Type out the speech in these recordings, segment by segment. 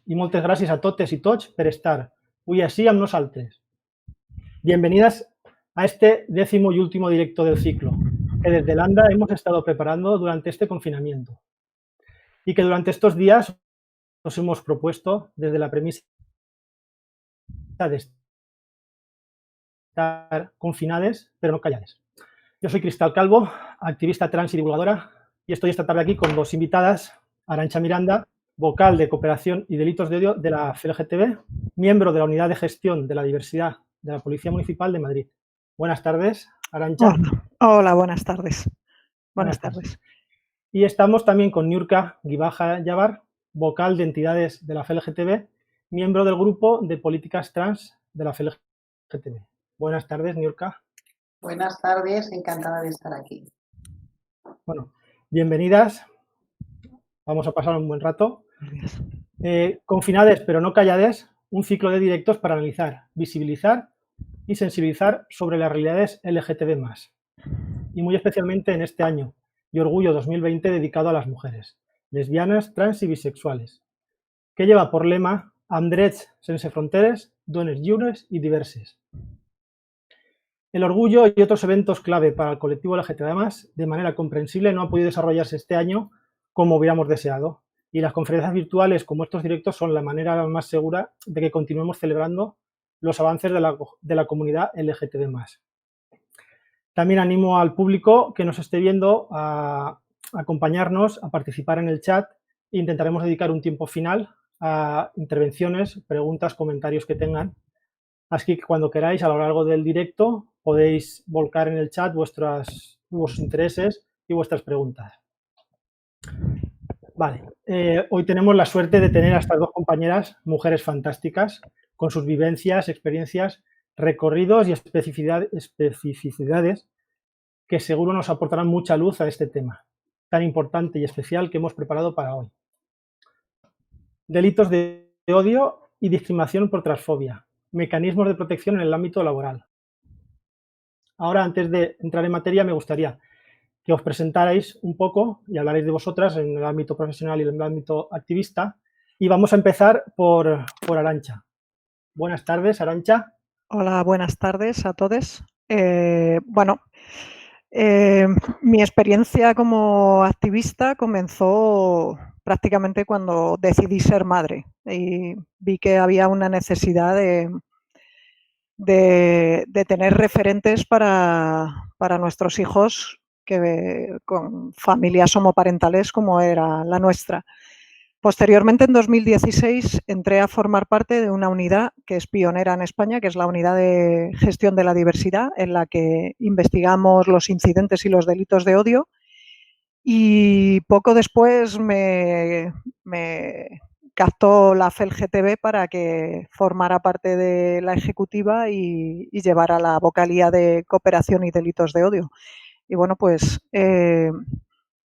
i moltes gràcies a totes y tots per estar avui així amb nosaltres. Bienvenidas a este 10º y último directo del ciclo, que desde Landa hemos estado preparando durante este confinamiento y que durante estos días nos hemos propuesto desde la premisa de estar confinades, pero no callades. Yo soy Cristal Calvo, activista trans y divulgadora, y estoy esta tarde aquí con dos invitadas, Arantxa Miranda, vocal de Cooperación y Delitos de Odio de la FLGTB, miembro de la Unidad de Gestión de la Diversidad de la Policía Municipal de Madrid. Buenas tardes, Arantxa. Hola, buenas tardes. Buenas tardes. Y estamos también con Niurka Gibaja Yabar, vocal de entidades de la FLGTB, miembro del grupo de políticas trans de la FLGTB. Buenas tardes, Niurka. Buenas tardes, encantada de estar aquí. Bueno, bienvenidas. Vamos a pasar un buen rato. Confinades pero no callades, un ciclo de directos para analizar, visibilizar y sensibilizar sobre las realidades LGTB+, y muy especialmente en este año y Orgullo 2020 dedicado a las mujeres, lesbianas, trans y bisexuales, que lleva por lema Amb drets sense fronteres, dones lliures y diverses. El Orgullo y otros eventos clave para el colectivo LGTB+, de manera comprensible, no han podido desarrollarse este año como hubiéramos deseado, y las conferencias virtuales como estos directos son la manera más segura de que continuemos celebrando los avances de la comunidad LGTB+. También animo al público que nos esté viendo a acompañarnos, a participar en el chat e intentaremos dedicar un tiempo final a intervenciones, preguntas, comentarios que tengan. Así que cuando queráis, a lo largo del directo, podéis volcar en el chat vuestros intereses y vuestras preguntas. Vale, hoy tenemos la suerte de tener a estas dos compañeras, mujeres fantásticas, con sus vivencias, experiencias, recorridos y especificidades que seguro nos aportarán mucha luz a este tema tan importante y especial que hemos preparado para hoy. Delitos de odio y discriminación por transfobia, mecanismos de protección en el ámbito laboral. Ahora, antes de entrar en materia, me gustaría que os presentarais un poco y hablaréis de vosotras en el ámbito profesional y en el ámbito activista. Y vamos a empezar por Arantxa. Buenas tardes, Arantxa. Hola, buenas tardes a todos. Mi experiencia como activista comenzó prácticamente cuando decidí ser madre y vi que había una necesidad de tener referentes para nuestros hijos con familias homoparentales como era la nuestra. Posteriormente, en 2016, entré a formar parte de una unidad que es pionera en España, que es la Unidad de Gestión de la Diversidad, en la que investigamos los incidentes y los delitos de odio. Y poco después me captó la FLGTB para que formara parte de la ejecutiva y llevara la vocalía de Cooperación y Delitos de Odio. Y bueno, pues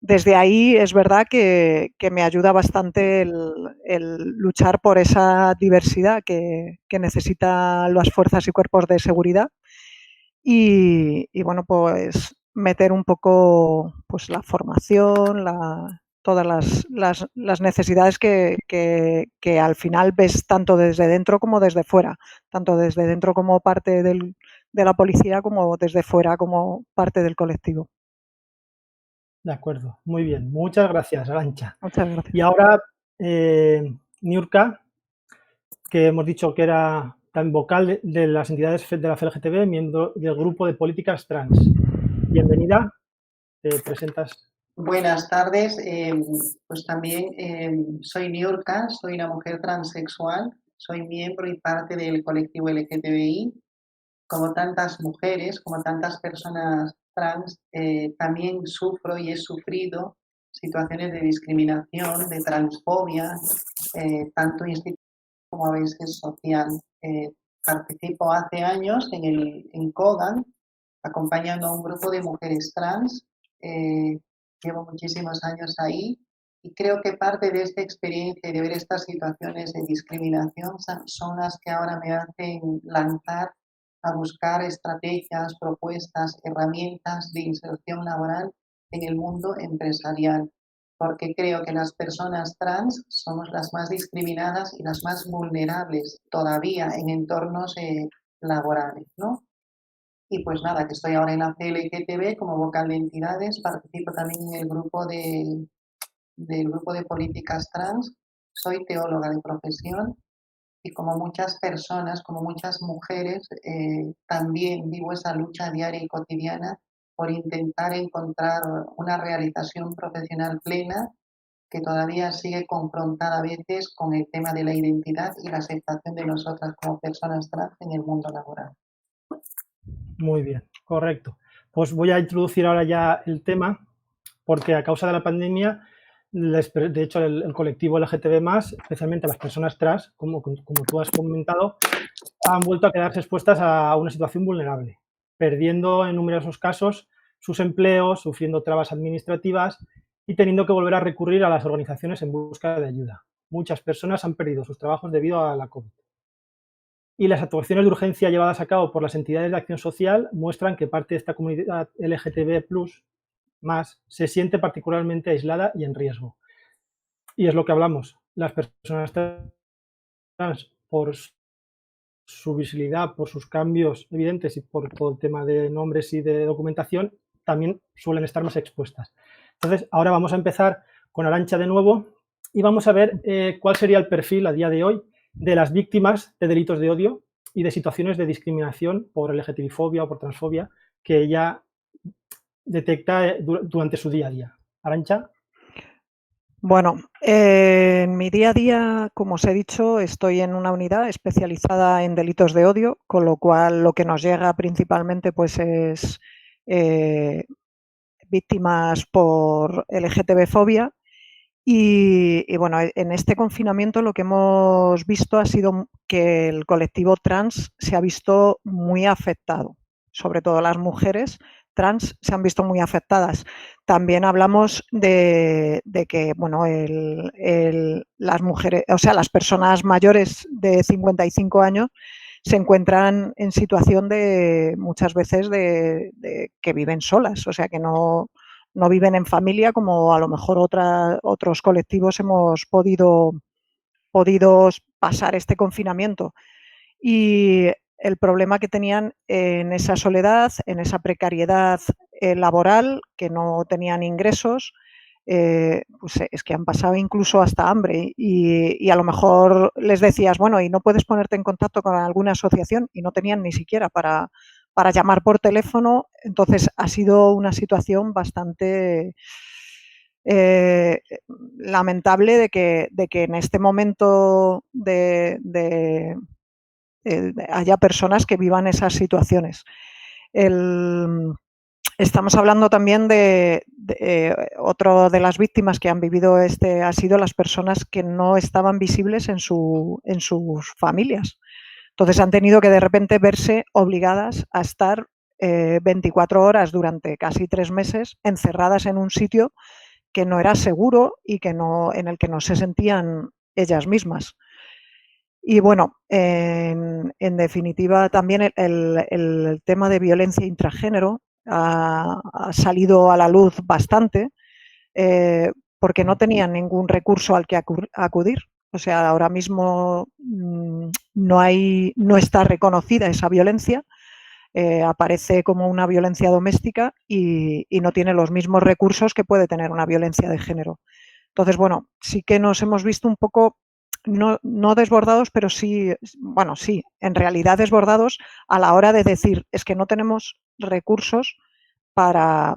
desde ahí es verdad que me ayuda bastante el luchar por esa diversidad que necesitan las fuerzas y cuerpos de seguridad y bueno, pues meter un poco pues la formación, todas las necesidades que al final ves tanto desde dentro como desde fuera, tanto desde dentro como parte de la policía como desde fuera como parte del colectivo. De acuerdo, muy bien. Muchas gracias, Arantxa. Muchas gracias. Y ahora, Niurka, que hemos dicho que era también vocal de las entidades de la FLGTB, miembro del grupo de políticas trans. Bienvenida, te presentas. Buenas tardes, pues también soy Niurka, soy una mujer transexual, soy miembro y parte del colectivo LGTBI. Como tantas mujeres, como tantas personas trans, también sufro y he sufrido situaciones de discriminación, de transfobia, tanto institucional como a veces social. Participo hace años en CODAN, acompañando a un grupo de mujeres trans. Llevo muchísimos años ahí y creo que parte de esta experiencia y de ver estas situaciones de discriminación son las que ahora me hacen lanzar a buscar estrategias, propuestas, herramientas de inserción laboral en el mundo empresarial. porque creo que las personas trans somos las más discriminadas y las más vulnerables todavía en entornos laborales, ¿no? Y pues nada, que estoy ahora en la CLGTB como vocal de entidades, participo también en el grupo del grupo de políticas trans, soy teóloga de profesión y como muchas personas, como muchas mujeres, también vivo esa lucha diaria y cotidiana por intentar encontrar una realización profesional plena que todavía sigue confrontada a veces con el tema de la identidad y la aceptación de nosotras como personas trans en el mundo laboral. Muy bien, correcto. Pues voy a introducir ahora ya el tema, porque a causa de la pandemia, de hecho, el colectivo LGTB+, especialmente las personas trans, como tú has comentado, han vuelto a quedarse expuestas a una situación vulnerable, perdiendo en numerosos casos sus empleos, sufriendo trabas administrativas y teniendo que volver a recurrir a las organizaciones en busca de ayuda. Muchas personas han perdido sus trabajos debido a la COVID. Y las actuaciones de urgencia llevadas a cabo por las entidades de acción social muestran que parte de esta comunidad LGTB+, más, se siente particularmente aislada y en riesgo. Y es lo que hablamos. Las personas trans, por su visibilidad, por sus cambios evidentes y por todo el tema de nombres y de documentación, también suelen estar más expuestas. Entonces, ahora vamos a empezar con Arantxa de nuevo y vamos a ver cuál sería el perfil a día de hoy de las víctimas de delitos de odio y de situaciones de discriminación por LGTBI-fobia o por transfobia que ella detecta durante su día a día. Arantxa. Bueno, en mi día a día, como os he dicho, estoy en una unidad especializada en delitos de odio, con lo cual lo que nos llega principalmente pues es víctimas por LGTB-fobia. Y bueno, en este confinamiento lo que hemos visto ha sido que el colectivo trans se ha visto muy afectado, sobre todo las mujeres trans se han visto muy afectadas. También hablamos de que bueno, las mujeres, o sea, las personas mayores de 55 años se encuentran en situación de muchas veces de que viven solas, o sea, que no viven en familia como a lo mejor otros colectivos hemos podido pasar este confinamiento. Y el problema que tenían en esa soledad, en esa precariedad laboral, que no tenían ingresos, pues es que han pasado incluso hasta hambre y a lo mejor les decías, bueno, y no puedes ponerte en contacto con alguna asociación y no tenían ni siquiera para llamar por teléfono. Entonces ha sido una situación bastante lamentable de que en este momento haya personas que vivan esas situaciones. Estamos hablando también de otro de las víctimas que han vivido ha sido las personas que no estaban visibles en sus familias. Entonces han tenido que de repente verse obligadas a estar 24 horas durante casi 3 meses encerradas en un sitio que no era seguro y en el que no se sentían ellas mismas. Y bueno, en definitiva también el tema de violencia intragénero ha salido a la luz bastante porque no tenían ningún recurso al que acudir. O sea, ahora mismo no está reconocida esa violencia, aparece como una violencia doméstica y no tiene los mismos recursos que puede tener una violencia de género. Entonces, bueno, sí que nos hemos visto un poco, no desbordados, pero sí, bueno, sí, en realidad desbordados a la hora de decir, es que no tenemos recursos para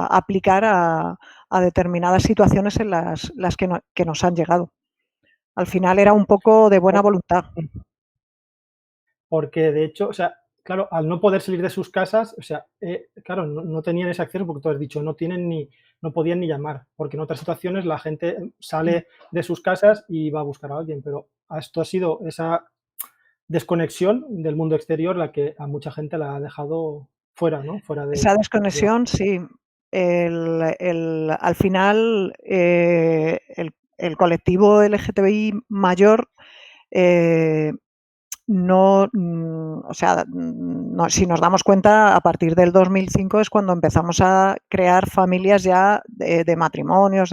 aplicar a determinadas situaciones en las que nos han llegado. Al final era un poco de buena voluntad. Porque de hecho, o sea, claro, al no poder salir de sus casas, o sea, claro, no tenían ese acceso porque tú has dicho, no podían ni llamar, porque en otras situaciones la gente sale de sus casas y va a buscar a alguien, pero esto ha sido esa desconexión del mundo exterior la que a mucha gente la ha dejado fuera, ¿no? Fuera de... Esa desconexión, sí. Al final, el colectivo LGTBI mayor no, o sea, si nos damos cuenta, a partir del 2005 es cuando empezamos a crear familias ya de matrimonios.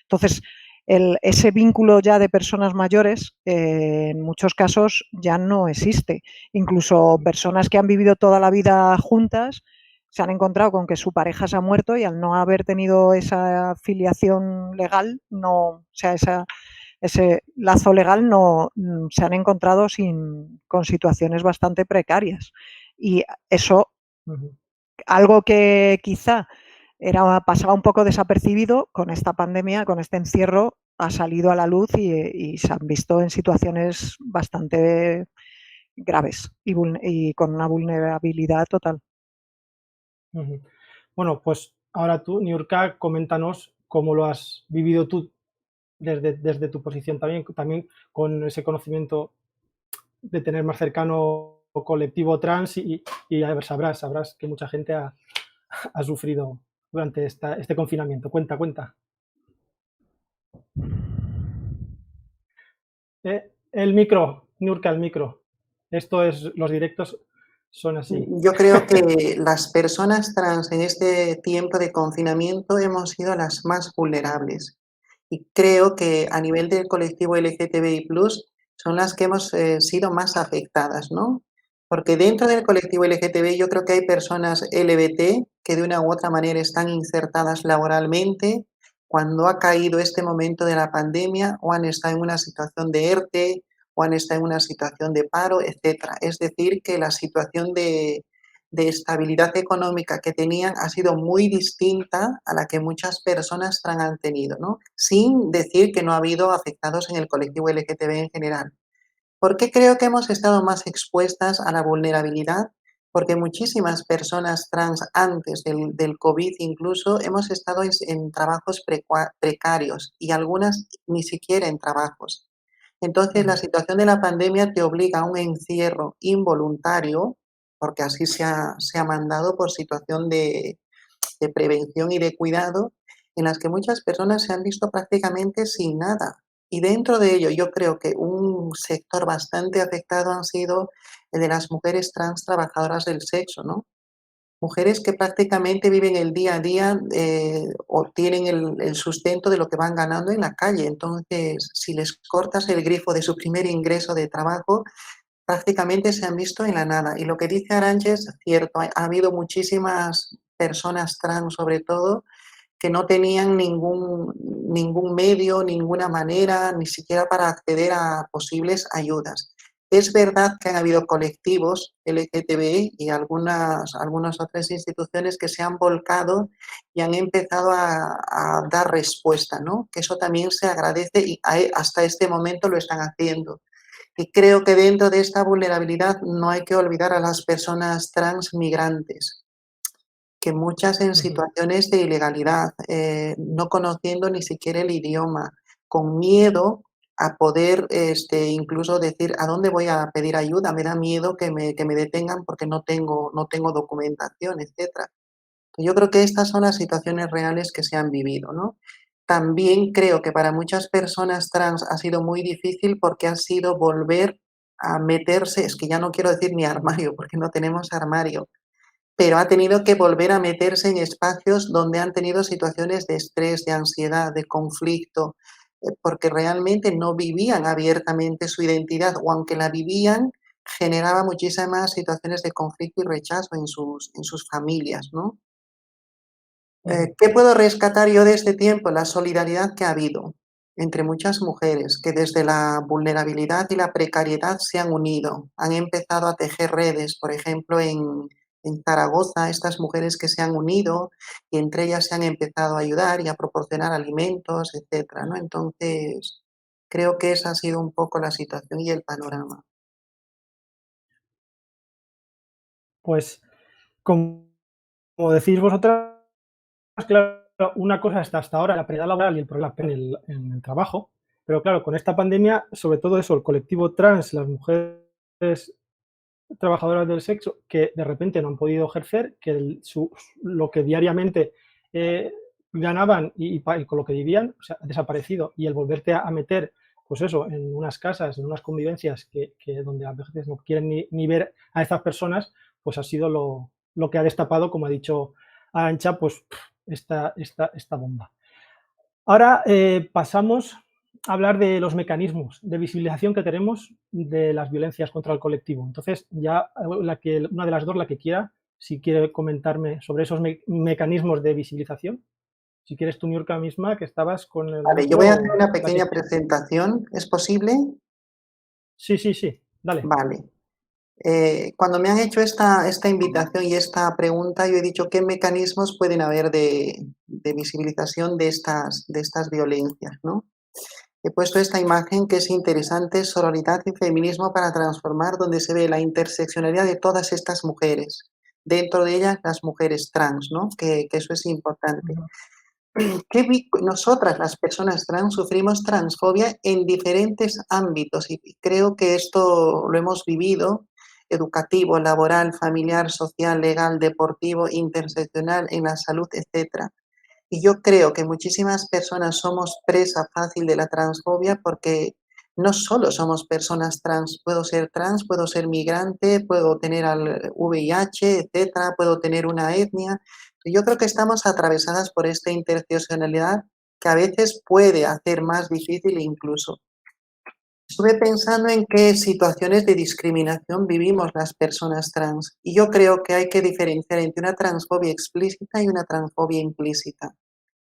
Entonces, ese vínculo ya de personas mayores, en muchos casos ya no existe. Incluso personas que han vivido toda la vida juntas se han encontrado con que su pareja se ha muerto y al no haber tenido esa filiación legal, no, o sea, ese lazo legal, no se han encontrado con situaciones bastante precarias. Y eso, algo que quizá pasaba un poco desapercibido, con esta pandemia, con este encierro, ha salido a la luz y se han visto en situaciones bastante graves y con una vulnerabilidad total. Bueno, pues ahora tú, Niurka, coméntanos cómo lo has vivido tú desde tu posición también con ese conocimiento de tener más cercano colectivo trans y a ver, sabrás que mucha gente ha sufrido durante este confinamiento. Cuenta. El micro, Niurka, el micro. Los directos son así. Yo creo que las personas trans en este tiempo de confinamiento hemos sido las más vulnerables. Y creo que a nivel del colectivo LGTBI+, son las que hemos sido más afectadas, ¿no? Porque dentro del colectivo LGTBI yo creo que hay personas LBT que de una u otra manera están insertadas laboralmente cuando ha caído este momento de la pandemia o han estado en una situación de ERTE o han estado en una situación de paro, etcétera. Es decir, que la situación de estabilidad económica que tenían ha sido muy distinta a la que muchas personas trans han tenido, ¿no? Sin decir que no ha habido afectados en el colectivo LGTB en general. ¿Por qué creo que hemos estado más expuestas a la vulnerabilidad? Porque muchísimas personas trans antes del COVID incluso hemos estado en trabajos precarios y algunas ni siquiera en trabajos. Entonces, la situación de la pandemia te obliga a un encierro involuntario, porque así se ha mandado por situación de prevención y de cuidado, en las que muchas personas se han visto prácticamente sin nada. Y dentro de ello, yo creo que un sector bastante afectado han sido el de las mujeres trans trabajadoras del sexo, ¿no? Mujeres que prácticamente viven el día a día o tienen el sustento de lo que van ganando en la calle. Entonces, si les cortas el grifo de su primer ingreso de trabajo, prácticamente se han visto en la nada. Y lo que dice Arantxa es cierto, ha habido muchísimas personas trans, sobre todo, que no tenían ningún medio, ninguna manera, ni siquiera para acceder a posibles ayudas. Es verdad que han habido colectivos LGTBI y algunas otras instituciones que se han volcado y han empezado a dar respuesta, ¿no? Que eso también se agradece y hasta este momento lo están haciendo. Y creo que dentro de esta vulnerabilidad no hay que olvidar a las personas trans migrantes, que muchas en situaciones de ilegalidad, no conociendo ni siquiera el idioma, con miedo a poder incluso decir a dónde voy a pedir ayuda, me da miedo que me detengan porque no tengo documentación, etcétera. Yo creo que estas son las situaciones reales que se han vivido, ¿no? También creo que para muchas personas trans ha sido muy difícil porque ha sido volver a meterse, es que ya no quiero decir ni armario, porque no tenemos armario, pero ha tenido que volver a meterse en espacios donde han tenido situaciones de estrés, de ansiedad, de conflicto, porque realmente no vivían abiertamente su identidad o aunque la vivían, generaba muchísimas situaciones de conflicto y rechazo en sus familias, ¿no? ¿Qué puedo rescatar yo de este tiempo? La solidaridad que ha habido entre muchas mujeres que desde la vulnerabilidad y la precariedad se han unido, han empezado a tejer redes, por ejemplo, en Zaragoza, estas mujeres que se han unido y entre ellas se han empezado a ayudar y a proporcionar alimentos, etcétera, ¿no? Entonces, creo que esa ha sido un poco la situación y el panorama. Pues, como decís vosotras, claro, una cosa está hasta ahora la precariedad laboral y el problema en el trabajo, pero claro, con esta pandemia, sobre todo eso, el colectivo trans, las mujeres trabajadoras del sexo que de repente no han podido ejercer, que lo que diariamente ganaban y con lo que vivían, o sea, ha desaparecido. Y el volverte a meter pues eso, en unas casas, en unas convivencias que donde a veces no quieren ni ver a estas personas, pues ha sido lo que ha destapado, como ha dicho Arantxa, pues esta bomba. Ahora pasamos a hablar de los mecanismos de visibilización que tenemos de las violencias contra el colectivo. Entonces, ya una de las dos, la que quiera, si quiere comentarme sobre esos mecanismos de visibilización. Si quieres tú, Niurka, misma, que estabas con el Vale, yo micro, voy a hacer una la que pequeña quiera. presentación. ¿Es posible? Sí, dale. Vale. Cuando me han hecho esta invitación y esta pregunta, yo he dicho qué mecanismos pueden haber de visibilización de estas violencias, ¿no? He puesto esta imagen que es interesante, sororidad y feminismo para transformar, donde se ve la interseccionalidad de todas estas mujeres, dentro de ellas las mujeres trans, ¿no? Que eso es importante. Nosotras, las personas trans, sufrimos transfobia en diferentes ámbitos y creo que esto lo hemos vivido: educativo, laboral, familiar, social, legal, deportivo, interseccional, en la salud, etc. Y yo creo que muchísimas personas somos presa fácil de la transfobia porque no solo somos personas trans, puedo ser migrante, puedo tener al VIH, etcétera, puedo tener una etnia. Yo creo que estamos atravesadas por esta interseccionalidad que a veces puede hacer más difícil incluso. Estuve pensando en qué situaciones de discriminación vivimos las personas trans y yo creo que hay que diferenciar entre una transfobia explícita y una transfobia implícita.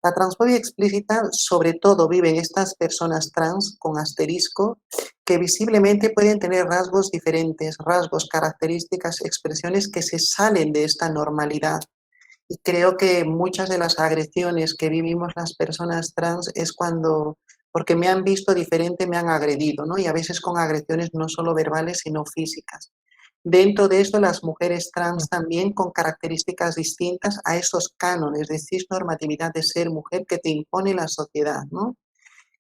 La transfobia explícita sobre todo viven estas personas trans con asterisco que visiblemente pueden tener rasgos diferentes, rasgos, características, expresiones que se salen de esta normalidad. Y creo que muchas de las agresiones que vivimos las personas trans es cuando, porque me han visto diferente, me han agredido, ¿no? Y a veces con agresiones no solo verbales, sino físicas. Dentro de esto, las mujeres trans también con características distintas a esos cánones de cisnormatividad de ser mujer que te impone la sociedad, ¿no?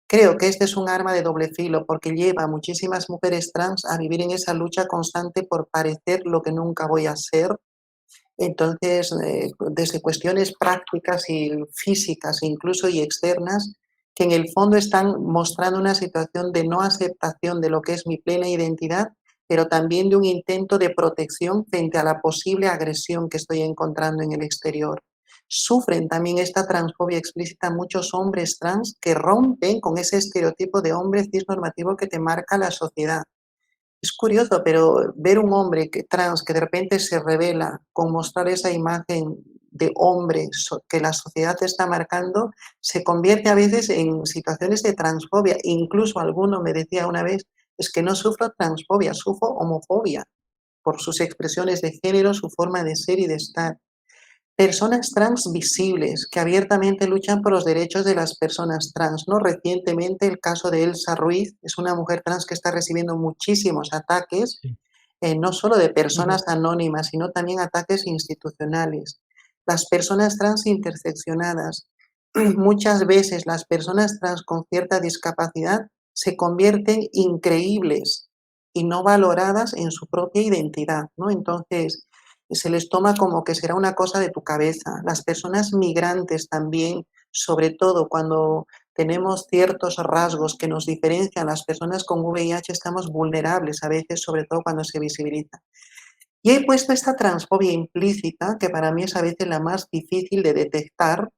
Creo que este es un arma de doble filo porque lleva a muchísimas mujeres trans a vivir en esa lucha constante por parecer lo que nunca voy a ser. Entonces, desde cuestiones prácticas y físicas incluso y externas, que en el fondo están mostrando una situación de no aceptación de lo que es mi plena identidad, pero también de un intento de protección frente a la posible agresión que estoy encontrando en el exterior. Sufren también esta transfobia explícita muchos hombres trans que rompen con ese estereotipo de hombre cisnormativo que te marca la sociedad. Es curioso, pero ver un hombre trans que de repente se revela con mostrar esa imagen de hombre que la sociedad te está marcando, se convierte a veces en situaciones de transfobia. Incluso alguno me decía una vez, es que no sufro transfobia, sufro homofobia por sus expresiones de género, su forma de ser y de estar. Personas trans visibles que abiertamente luchan por los derechos de las personas trans, ¿no? Recientemente el caso de Elsa Ruiz, es una mujer trans que está recibiendo muchísimos ataques, Sí. no solo de personas anónimas, sino también ataques institucionales. Las personas trans interseccionadas, muchas veces las personas trans con cierta discapacidad se convierten increíbles y no valoradas en su propia identidad, ¿no? Entonces, se les toma como que será una cosa de tu cabeza. Las personas migrantes también, sobre todo cuando tenemos ciertos rasgos que nos diferencian, las personas con VIH estamos vulnerables a veces, sobre todo cuando se visibiliza. Y he puesto esta transfobia implícita, que para mí es a veces la más difícil de detectar.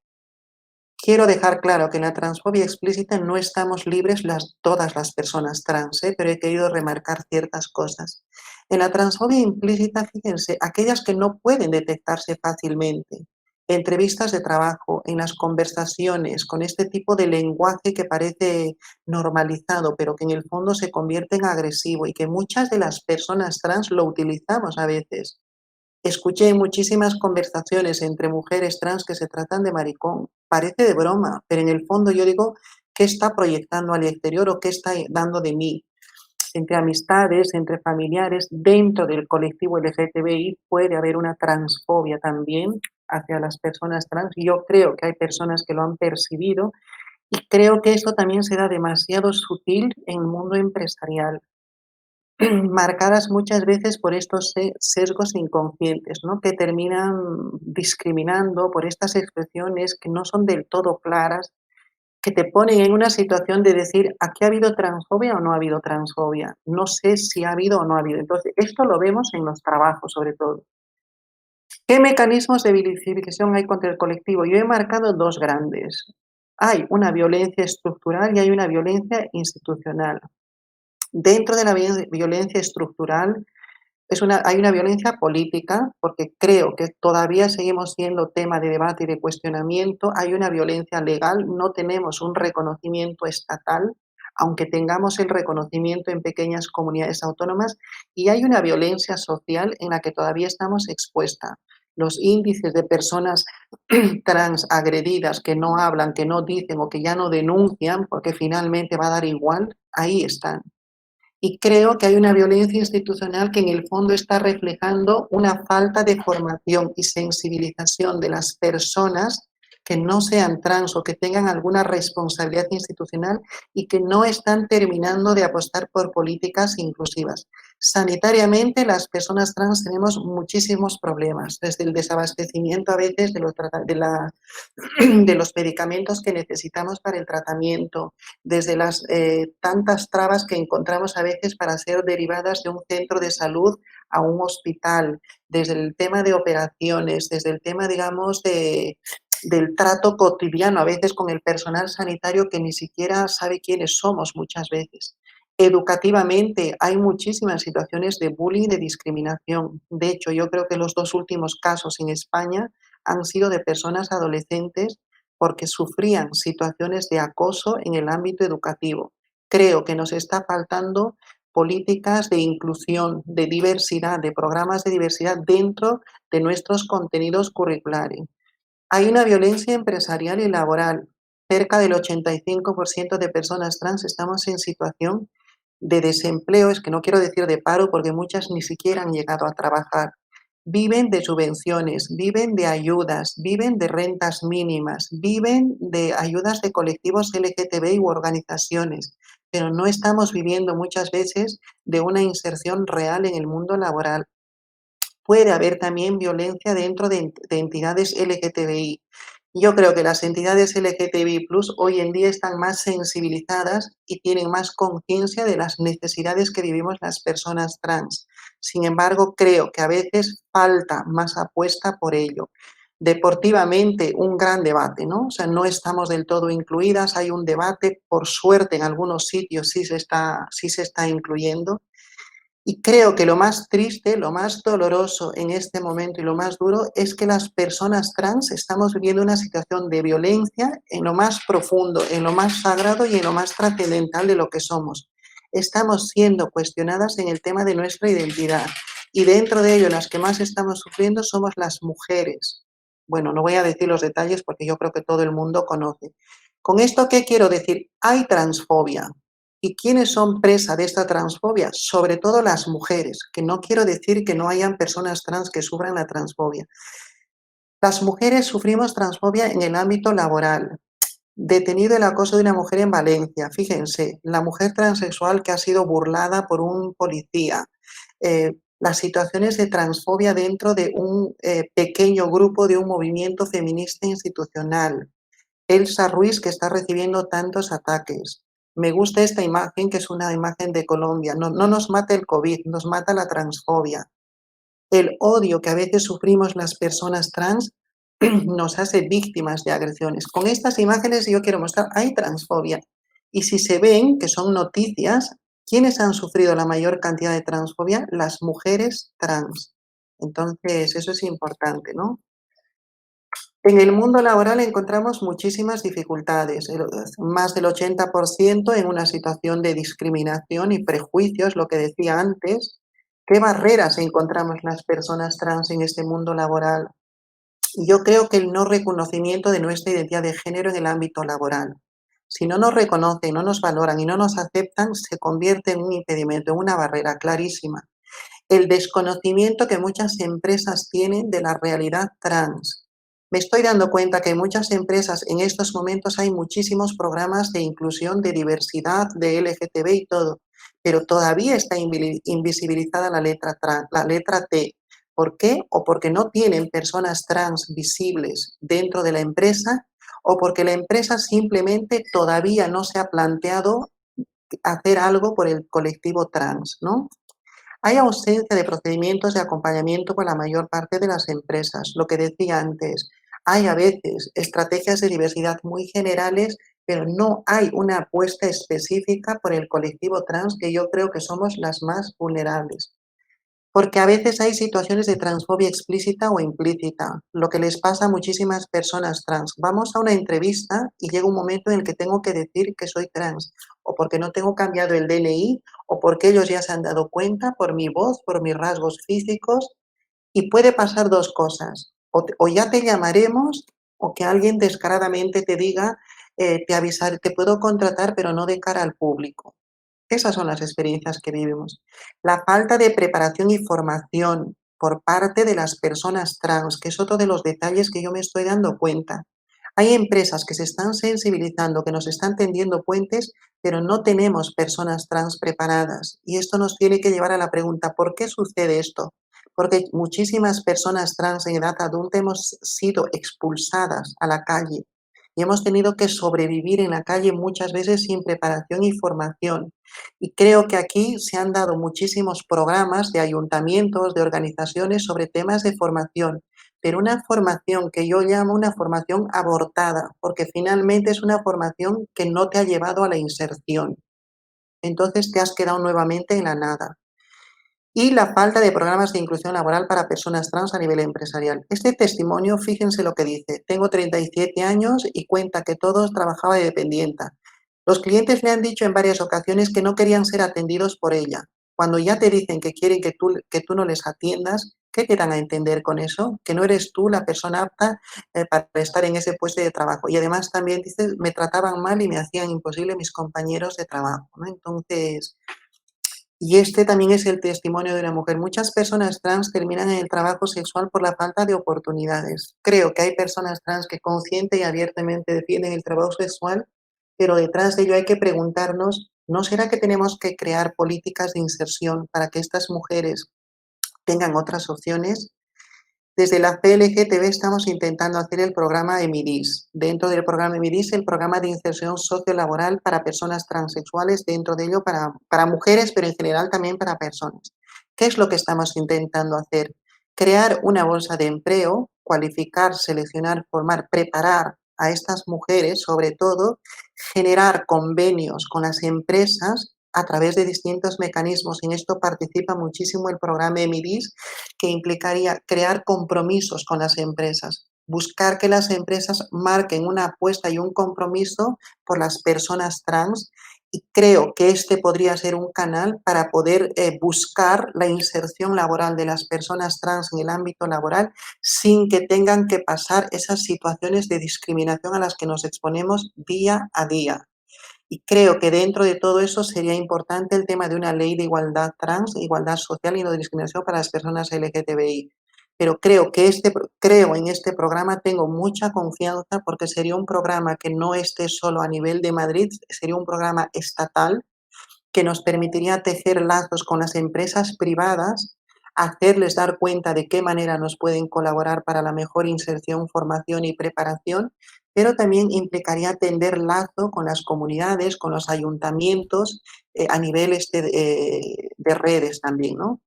Quiero dejar claro que en la transfobia explícita no estamos libres todas las personas trans, pero he querido remarcar ciertas cosas. En la transfobia implícita, fíjense, aquellas que no pueden detectarse fácilmente, entrevistas de trabajo, en las conversaciones, con este tipo de lenguaje que parece normalizado, pero que en el fondo se convierte en agresivo y que muchas de las personas trans lo utilizamos a veces. Escuché muchísimas conversaciones entre mujeres trans que se tratan de maricón. Parece de broma, pero en el fondo yo digo, ¿qué está proyectando al exterior o qué está dando de mí? Entre amistades, entre familiares, dentro del colectivo LGTBI puede haber una transfobia también hacia las personas trans. Yo creo que hay personas que lo han percibido y creo que esto también se da demasiado sutil en el mundo empresarial. Marcadas muchas veces por estos sesgos inconscientes, ¿no? Que terminan discriminando por estas expresiones que no son del todo claras que te ponen en una situación de decir, ¿aquí ha habido transfobia o no ha habido transfobia? No sé si ha habido o no ha habido. Entonces, esto lo vemos en los trabajos, sobre todo. ¿Qué mecanismos de visibilización hay contra el colectivo? Yo he marcado dos grandes. Hay una violencia estructural y hay una violencia institucional. Dentro de la violencia estructural hay una violencia política, porque creo que todavía seguimos siendo tema de debate y de cuestionamiento. Hay una violencia legal, no tenemos un reconocimiento estatal, aunque tengamos el reconocimiento en pequeñas comunidades autónomas, y hay una violencia social en la que todavía estamos expuestas. Los índices de personas trans agredidas que no hablan, que no dicen o que ya no denuncian, porque finalmente va a dar igual, ahí están. Y creo que hay una violencia institucional que en el fondo está reflejando una falta de formación y sensibilización de las personas que no sean trans o que tengan alguna responsabilidad institucional y que no están terminando de apostar por políticas inclusivas. Sanitariamente, las personas trans tenemos muchísimos problemas, desde el desabastecimiento a veces de los medicamentos que necesitamos para el tratamiento, desde las tantas trabas que encontramos a veces para ser derivadas de un centro de salud a un hospital, desde el tema de operaciones, desde el tema, digamos, del trato cotidiano, a veces con el personal sanitario que ni siquiera sabe quiénes somos muchas veces. Educativamente hay muchísimas situaciones de bullying, de discriminación. De hecho, yo creo que los dos últimos casos en España han sido de personas adolescentes porque sufrían situaciones de acoso en el ámbito educativo. Creo que nos está faltando políticas de inclusión, de diversidad, de programas de diversidad dentro de nuestros contenidos curriculares. Hay una violencia empresarial y laboral. Cerca del 85% de personas trans estamos en situación de desempleo, es que no quiero decir de paro porque muchas ni siquiera han llegado a trabajar. Viven de subvenciones, viven de ayudas, viven de rentas mínimas, viven de ayudas de colectivos LGTBI u organizaciones, pero no estamos viviendo muchas veces de una inserción real en el mundo laboral. Puede haber también violencia dentro de entidades LGTBI. Yo creo que las entidades LGTBI+ hoy en día están más sensibilizadas y tienen más conciencia de las necesidades que vivimos las personas trans. Sin embargo, creo que a veces falta más apuesta por ello. Deportivamente, un gran debate, ¿no? O sea, no estamos del todo incluidas, hay un debate, por suerte en algunos sitios sí se está incluyendo. Y creo que lo más triste, lo más doloroso en este momento y lo más duro es que las personas trans estamos viviendo una situación de violencia en lo más profundo, en lo más sagrado y en lo más trascendental de lo que somos. Estamos siendo cuestionadas en el tema de nuestra identidad y dentro de ello las que más estamos sufriendo somos las mujeres. Bueno, no voy a decir los detalles porque yo creo que todo el mundo conoce. Con esto, ¿qué quiero decir? Hay transfobia. ¿Y quiénes son presa de esta transfobia? Sobre todo las mujeres, que no quiero decir que no hayan personas trans que sufran la transfobia. Las mujeres sufrimos transfobia en el ámbito laboral. Detenido el acoso de una mujer en Valencia, fíjense, la mujer transexual que ha sido burlada por un policía, las situaciones de transfobia dentro de un pequeño grupo de un movimiento feminista institucional, Elsa Ruiz que está recibiendo tantos ataques. Me gusta esta imagen, que es una imagen de Colombia. No nos mata el COVID, nos mata la transfobia. El odio que a veces sufrimos las personas trans nos hace víctimas de agresiones. Con estas imágenes yo quiero mostrar, hay transfobia. Y si se ven, que son noticias, ¿quiénes han sufrido la mayor cantidad de transfobia? Las mujeres trans. Entonces, eso es importante, ¿no? En el mundo laboral encontramos muchísimas dificultades, más del 80% en una situación de discriminación y prejuicios, lo que decía antes. ¿Qué barreras encontramos las personas trans en este mundo laboral? Yo creo que el no reconocimiento de nuestra identidad de género en el ámbito laboral. Si no nos reconocen, no nos valoran y no nos aceptan, se convierte en un impedimento, en una barrera clarísima. El desconocimiento que muchas empresas tienen de la realidad trans. Me estoy dando cuenta que en muchas empresas en estos momentos hay muchísimos programas de inclusión, de diversidad, de LGTB y todo, pero todavía está invisibilizada la letra T. ¿Por qué? O porque no tienen personas trans visibles dentro de la empresa, o porque la empresa simplemente todavía no se ha planteado hacer algo por el colectivo trans, ¿no? Hay ausencia de procedimientos de acompañamiento por la mayor parte de las empresas. Lo que decía antes, hay a veces estrategias de diversidad muy generales, pero no hay una apuesta específica por el colectivo trans, que yo creo que somos las más vulnerables. Porque a veces hay situaciones de transfobia explícita o implícita, lo que les pasa a muchísimas personas trans. Vamos a una entrevista y llega un momento en el que tengo que decir que soy trans, o porque no tengo cambiado el DNI, o porque ellos ya se han dado cuenta por mi voz, por mis rasgos físicos, y puede pasar dos cosas, o ya te llamaremos, o que alguien descaradamente te diga, te avisar, te puedo contratar, pero no de cara al público. Esas son las experiencias que vivimos. La falta de preparación y formación por parte de las personas trans, que es otro de los detalles que yo me estoy dando cuenta. Hay empresas que se están sensibilizando, que nos están tendiendo puentes, pero no tenemos personas trans preparadas. Y esto nos tiene que llevar a la pregunta, ¿por qué sucede esto? Porque muchísimas personas trans en edad adulta hemos sido expulsadas a la calle y hemos tenido que sobrevivir en la calle muchas veces sin preparación y formación. Y creo que aquí se han dado muchísimos programas de ayuntamientos, de organizaciones sobre temas de formación, pero una formación que yo llamo una formación abortada, porque finalmente es una formación que no te ha llevado a la inserción. Entonces te has quedado nuevamente en la nada. Y la falta de programas de inclusión laboral para personas trans a nivel empresarial. Este testimonio, fíjense lo que dice. Tengo 37 años y cuenta que todos trabajaba de dependienta. Los clientes me han dicho en varias ocasiones que no querían ser atendidos por ella. Cuando ya te dicen que quieren que tú no les atiendas, ¿qué te dan a entender con eso? Que no eres tú la persona apta para estar en ese puesto de trabajo. Y además también dices, me trataban mal y me hacían imposible mis compañeros de trabajo, ¿no? Entonces, y este también es el testimonio de una mujer. Muchas personas trans terminan en el trabajo sexual por la falta de oportunidades. Creo que hay personas trans que consciente y abiertamente defienden el trabajo sexual, pero detrás de ello hay que preguntarnos, ¿no será que tenemos que crear políticas de inserción para que estas mujeres tengan otras opciones? Desde la CLGTB estamos intentando hacer el programa EMIDIS. Dentro del programa EMIDIS, el programa de inserción sociolaboral para personas transexuales, dentro de ello para mujeres, pero en general también para personas. ¿Qué es lo que estamos intentando hacer? Crear una bolsa de empleo, cualificar, seleccionar, formar, preparar a estas mujeres, sobre todo, generar convenios con las empresas a través de distintos mecanismos. En esto participa muchísimo el programa EMIDIS, que implicaría crear compromisos con las empresas, buscar que las empresas marquen una apuesta y un compromiso por las personas trans, y creo que este podría ser un canal para poder buscar la inserción laboral de las personas trans en el ámbito laboral sin que tengan que pasar esas situaciones de discriminación a las que nos exponemos día a día. Y creo que dentro de todo eso sería importante el tema de una ley de igualdad trans, igualdad social y no discriminación para las personas LGTBI. Pero creo en este programa, tengo mucha confianza, porque sería un programa que no esté solo a nivel de Madrid, sería un programa estatal que nos permitiría tejer lazos con las empresas privadas, hacerles dar cuenta de qué manera nos pueden colaborar para la mejor inserción, formación y preparación, pero también implicaría tender lazo con las comunidades, con los ayuntamientos, a nivel de redes también, ¿no?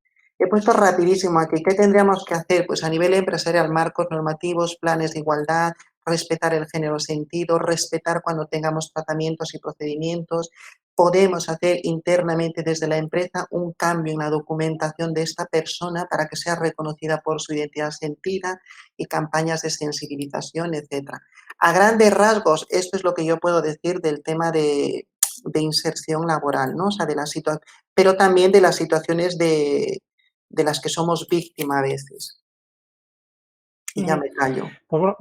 He puesto rapidísimo aquí, ¿qué tendríamos que hacer? Pues a nivel empresarial, marcos normativos, planes de igualdad, respetar el género sentido, respetar cuando tengamos tratamientos y procedimientos. Podemos hacer internamente desde la empresa un cambio en la documentación de esta persona para que sea reconocida por su identidad sentida, y campañas de sensibilización, etc. A grandes rasgos, esto es lo que yo puedo decir del tema de inserción laboral, ¿no? O sea, pero también de las situaciones de las que somos víctimas a veces. Y ya me callo. Pues bueno,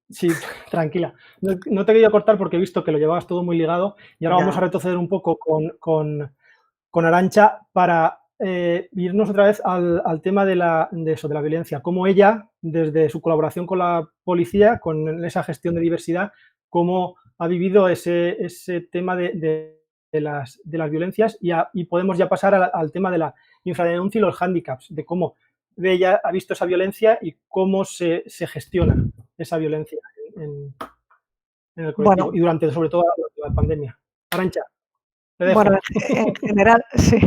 sí, tranquila. No te quería cortar porque he visto que lo llevabas todo muy ligado, y ahora vamos a retroceder un poco con Arantxa para irnos otra vez al tema de la violencia. Cómo ella, desde su colaboración con la policía, con esa gestión de diversidad, cómo ha vivido ese tema de las violencias, y podemos ya pasar al tema de la infradenuncia y los hándicaps, de cómo ella ha visto esa violencia y cómo se gestiona esa violencia en el colectivo Bueno, y durante, sobre todo, la pandemia. Arantxa, te dejo. bueno, en general, sí.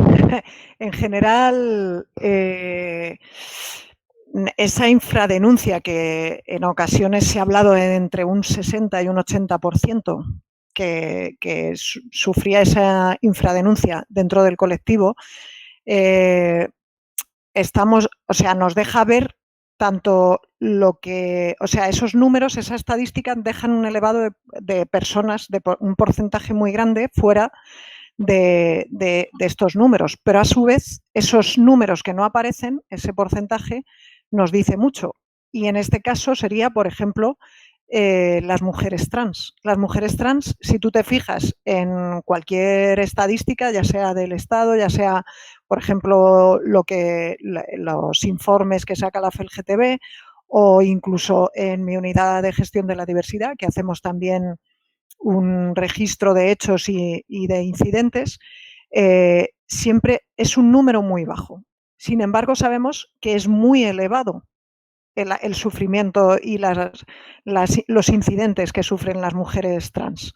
En general, esa infradenuncia que en ocasiones se ha hablado entre un 60 y un 80% que sufría esa infradenuncia dentro del colectivo, nos deja ver tanto lo que, esos números, esa estadística dejan un elevado de personas, un porcentaje muy grande fuera de estos números, pero a su vez esos números que no aparecen, ese porcentaje, nos dice mucho. Y en este caso sería, por ejemplo, las mujeres trans. Las mujeres trans, si tú te fijas en cualquier estadística, ya sea del Estado, ya sea, por ejemplo, los informes que saca la FELGTB o incluso en mi unidad de gestión de la diversidad, que hacemos también un registro de hechos y de incidentes, siempre es un número muy bajo. Sin embargo, sabemos que es muy elevado el sufrimiento y los incidentes que sufren las mujeres trans.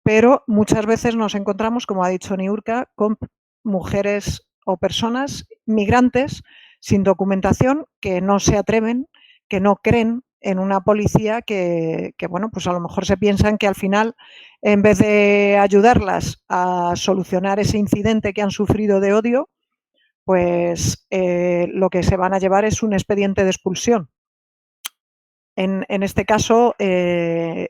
Pero muchas veces nos encontramos, como ha dicho Niurka, con mujeres o personas migrantes sin documentación que no se atreven, que no creen en una policía que, bueno, pues a lo mejor se piensan que al final, en vez de ayudarlas a solucionar ese incidente que han sufrido de odio, pues lo que se van a llevar es un expediente de expulsión. En este caso,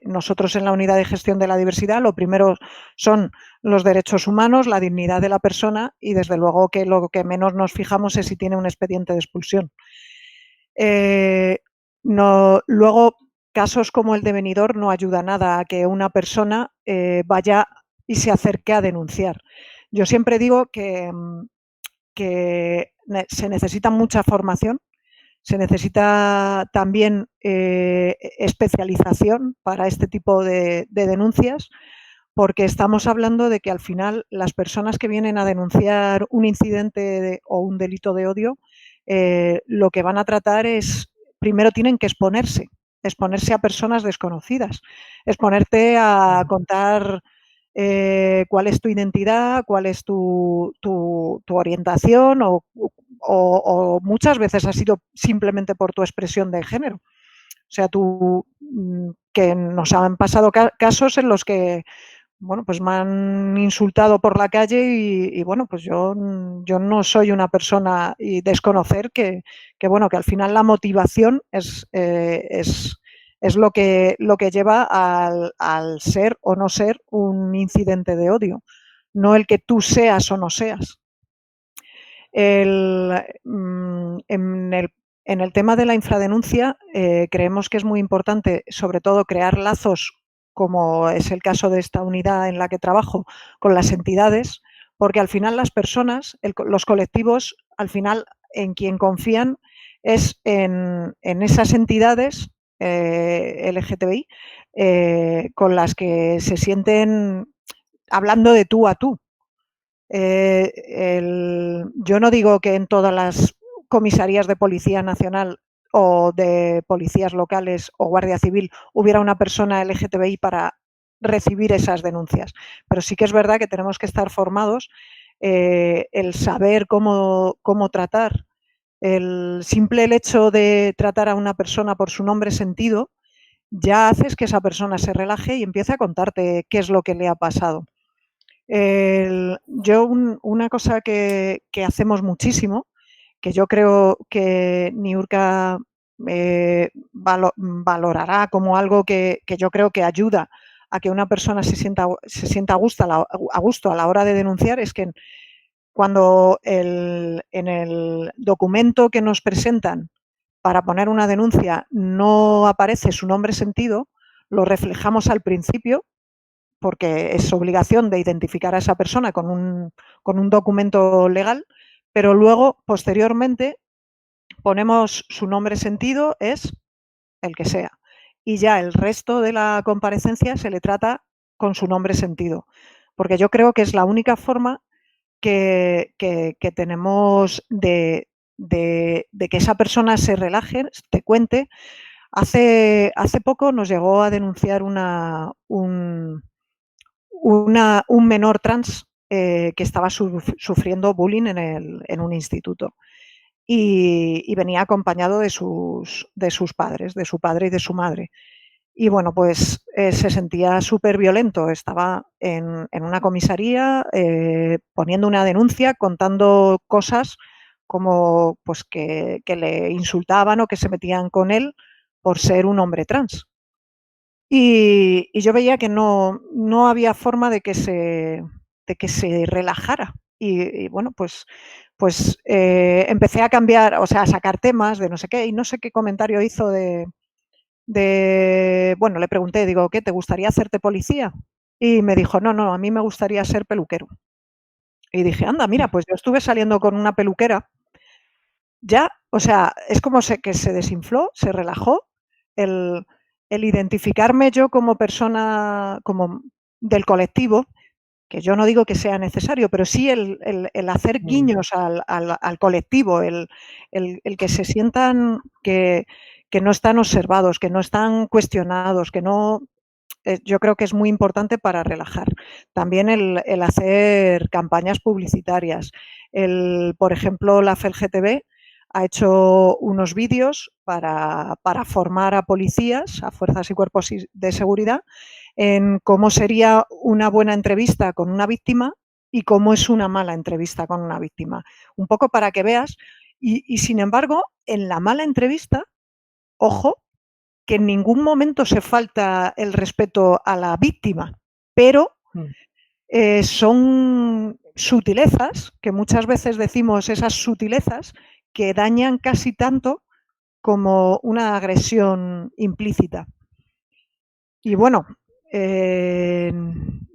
nosotros en la unidad de gestión de la diversidad, lo primero son los derechos humanos, la dignidad de la persona y, desde luego, que lo que menos nos fijamos es si tiene un expediente de expulsión. Luego, casos como el de Benidorm no ayuda nada a que una persona vaya y se acerque a denunciar. Yo siempre digo que se necesita mucha formación. Se necesita también especialización para este tipo de denuncias, porque estamos hablando de que al final las personas que vienen a denunciar un incidente o un delito de odio, lo que van a tratar es, primero tienen que exponerse a personas desconocidas, exponerte a contar cuál es tu identidad, cuál es tu orientación o muchas veces ha sido simplemente por tu expresión de género. O sea, que nos han pasado casos en los que, bueno, pues me han insultado por la calle y bueno, pues yo no soy una persona, y desconocer que bueno, que al final la motivación es lo que lleva al ser o no ser un incidente de odio, no el que tú seas o no seas. En el tema de la infradenuncia, creemos que es muy importante, sobre todo, crear lazos, como es el caso de esta unidad en la que trabajo, con las entidades, porque al final las personas, los colectivos, al final en quien confían es en esas entidades LGTBI con las que se sienten hablando de tú a tú. Yo no digo que en todas las comisarías de Policía Nacional o de policías locales o Guardia Civil hubiera una persona LGTBI para recibir esas denuncias, pero sí que es verdad que tenemos que estar formados, el saber cómo tratar. El simple hecho de tratar a una persona por su nombre sentido ya haces que esa persona se relaje y empiece a contarte qué es lo que le ha pasado. Una cosa que hacemos muchísimo, que yo creo que Niurka valorará como algo que yo creo que ayuda a que una persona se sienta a gusto a la hora de denunciar, es que cuando en el documento que nos presentan para poner una denuncia no aparece su nombre sentido, lo reflejamos al principio, porque es obligación de identificar a esa persona con un documento legal, pero luego, posteriormente, ponemos su nombre sentido, es el que sea, y ya el resto de la comparecencia se le trata con su nombre sentido, porque yo creo que es la única forma que tenemos de que esa persona se relaje, te cuente, Hace poco nos llegó a denunciar un menor trans que estaba sufriendo bullying en un instituto y venía acompañado de sus padres, de su padre y de su madre. Y bueno, pues se sentía súper violento. Estaba en una comisaría poniendo una denuncia, contando cosas como pues que le insultaban o que se metían con él por ser un hombre trans. Y yo veía que no había forma de que se relajara. Y bueno, pues empecé a cambiar, o sea, a sacar temas de no sé qué, y no sé qué comentario hizo bueno, le pregunté, digo, ¿qué, te gustaría hacerte policía? Y me dijo, no, a mí me gustaría ser peluquero. Y dije, anda, mira, pues yo estuve saliendo con una peluquera. Ya, o sea, es como que se desinfló, se relajó. El identificarme yo como persona como del colectivo, que yo no digo que sea necesario, pero sí el hacer guiños al colectivo, el que se sientan que no están observados, que no están cuestionados, que no... Yo creo que es muy importante para relajar. También el hacer campañas publicitarias. Por ejemplo, la FELGTB ha hecho unos vídeos para formar a policías, a fuerzas y cuerpos de seguridad, en cómo sería una buena entrevista con una víctima y cómo es una mala entrevista con una víctima. Un poco para que veas. Y sin embargo, en la mala entrevista, ojo, que en ningún momento se falta el respeto a la víctima, pero son sutilezas, que muchas veces decimos esas sutilezas, que dañan casi tanto como una agresión implícita. Y bueno,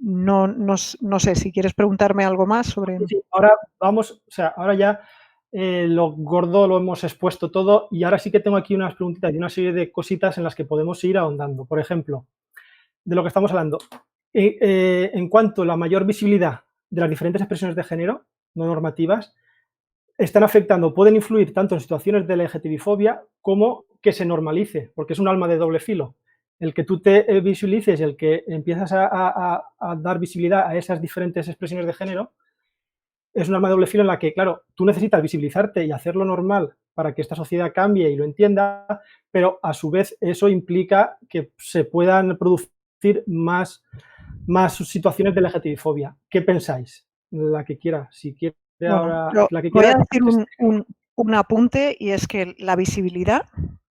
no sé si quieres preguntarme algo más sobre... Sí, ahora vamos, o sea, ahora ya lo gordo lo hemos expuesto todo y ahora sí que tengo aquí unas preguntitas y una serie de cositas en las que podemos ir ahondando. Por ejemplo, de lo que estamos hablando, en cuanto a la mayor visibilidad de las diferentes expresiones de género no normativas, están afectando, pueden influir tanto en situaciones de LGTBI-fobia como que se normalice, porque es un arma de doble filo. El que tú te visualices y el que empiezas a dar visibilidad a esas diferentes expresiones de género es un arma de doble filo en la que, claro, tú necesitas visibilizarte y hacerlo normal para que esta sociedad cambie y lo entienda, pero a su vez eso implica que se puedan producir más situaciones de LGTBI-fobia. ¿Qué pensáis? La que quiera, si quiere ahora, Bueno, la que voy quiera. a decir un apunte, y es que la visibilidad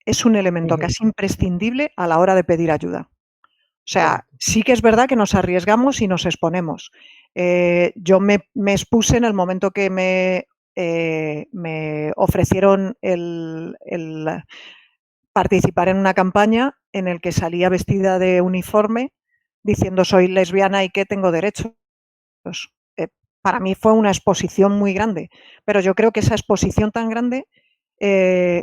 es un elemento casi imprescindible a la hora de pedir ayuda. O sea, sí que es verdad que nos arriesgamos y nos exponemos. Yo me expuse en el momento que me ofrecieron el participar en una campaña en el que salía vestida de uniforme diciendo soy lesbiana y que tengo derechos. Para mí fue una exposición muy grande, pero yo creo que esa exposición tan grande,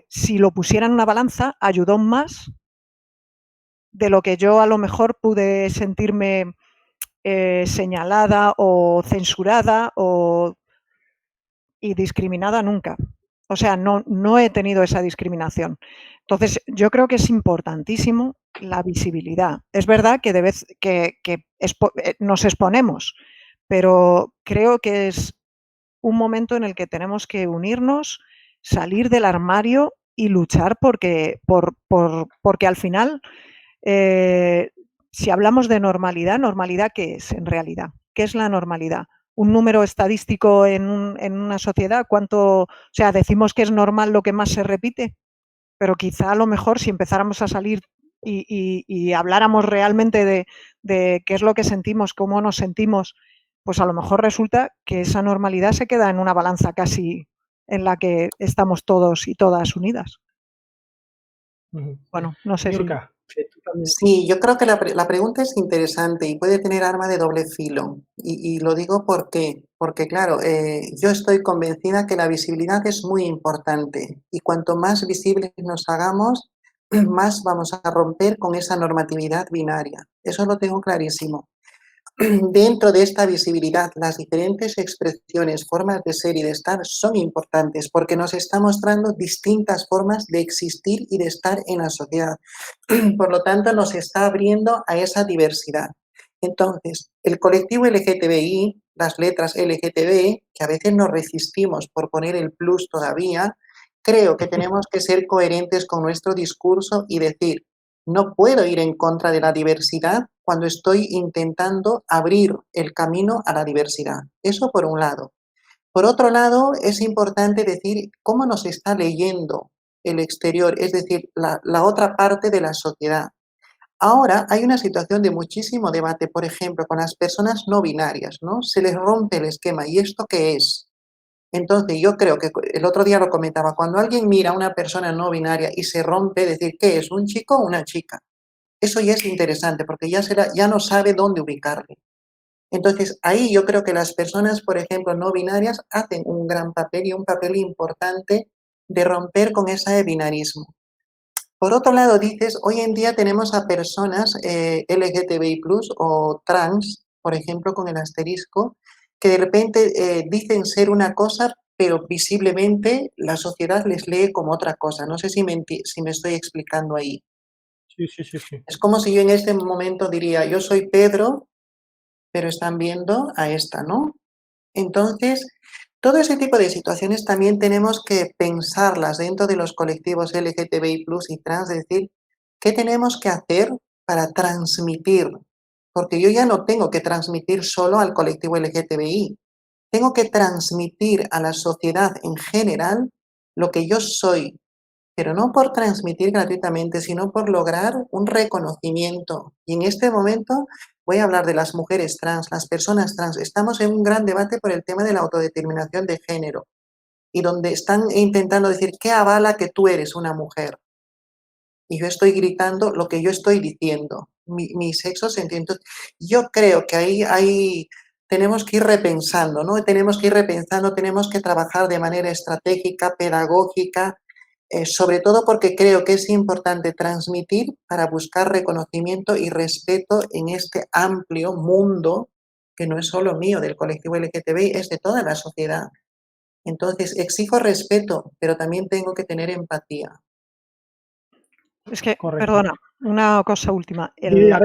si lo pusiera en una balanza, ayudó más de lo que yo a lo mejor pude sentirme señalada o censurada y discriminada nunca. O sea, no he tenido esa discriminación. Entonces, yo creo que es importantísimo la visibilidad. Es verdad que nos exponemos, pero creo que es un momento en el que tenemos que unirnos, salir del armario y luchar porque al final, si hablamos de normalidad, ¿normalidad qué es en realidad? ¿Qué es la normalidad? Un número estadístico en una sociedad, ¿cuánto? O sea, decimos que es normal lo que más se repite, pero quizá a lo mejor si empezáramos a salir y habláramos realmente de qué es lo que sentimos, cómo nos sentimos, pues a lo mejor resulta que esa normalidad se queda en una balanza casi en la que estamos todos y todas unidas. Bueno, no sé si... Niurka, tú también. Sí, yo creo que la pregunta es interesante y puede tener arma de doble filo. Y lo digo porque claro, yo estoy convencida que la visibilidad es muy importante y cuanto más visibles nos hagamos, más vamos a romper con esa normatividad binaria. Eso lo tengo clarísimo. dentro de esta visibilidad, las diferentes expresiones, formas de ser y de estar son importantes porque nos está mostrando distintas formas de existir y de estar en la sociedad. Por lo tanto, nos está abriendo a esa diversidad. Entonces, el colectivo LGTBI, las letras LGTB, que a veces nos resistimos por poner el plus todavía, creo que tenemos que ser coherentes con nuestro discurso y decir, no puedo ir en contra de la diversidad cuando estoy intentando abrir el camino a la diversidad. Eso por un lado. Por otro lado, es importante decir cómo nos está leyendo el exterior, es decir, la otra parte de la sociedad. Ahora hay una situación de muchísimo debate, por ejemplo, con las personas no binarias, ¿no? Se les rompe el esquema. ¿Y esto qué es? Entonces, yo creo que el otro día lo comentaba, cuando alguien mira a una persona no binaria y se rompe, decir, ¿qué es? ¿Un chico o una chica? Eso ya es interesante porque ya no sabe dónde ubicarle. Entonces, ahí yo creo que las personas, por ejemplo, no binarias hacen un gran papel y un papel importante de romper con ese binarismo. Por otro lado, dices, hoy en día tenemos a personas LGTBI+, o trans, por ejemplo, con el asterisco, que de repente dicen ser una cosa, pero visiblemente la sociedad les lee como otra cosa. No sé si me estoy explicando ahí. Sí, sí, sí, sí. Es como si yo en este momento diría, yo soy Pedro, pero están viendo a esta, ¿no? Entonces, todo ese tipo de situaciones también tenemos que pensarlas dentro de los colectivos LGTBI+ y trans, es decir, ¿qué tenemos que hacer para transmitir? Porque yo ya no tengo que transmitir solo al colectivo LGTBI, tengo que transmitir a la sociedad en general lo que yo soy, pero no por transmitir gratuitamente, sino por lograr un reconocimiento. Y en este momento voy a hablar de las mujeres trans, las personas trans. Estamos en un gran debate por el tema de la autodeterminación de género y donde están intentando decir, ¿qué avala que tú eres una mujer? Y yo estoy gritando lo que yo estoy diciendo. Mi sexo se entiende. Yo creo que ahí tenemos que ir repensando, ¿no? Tenemos que ir repensando, tenemos que trabajar de manera estratégica, pedagógica, sobre todo porque creo que es importante transmitir para buscar reconocimiento y respeto en este amplio mundo que no es solo mío, del colectivo LGTBI, es de toda la sociedad. Entonces, exijo respeto, pero también tengo que tener empatía. Es que, Correcto. perdona, una cosa última. Venga.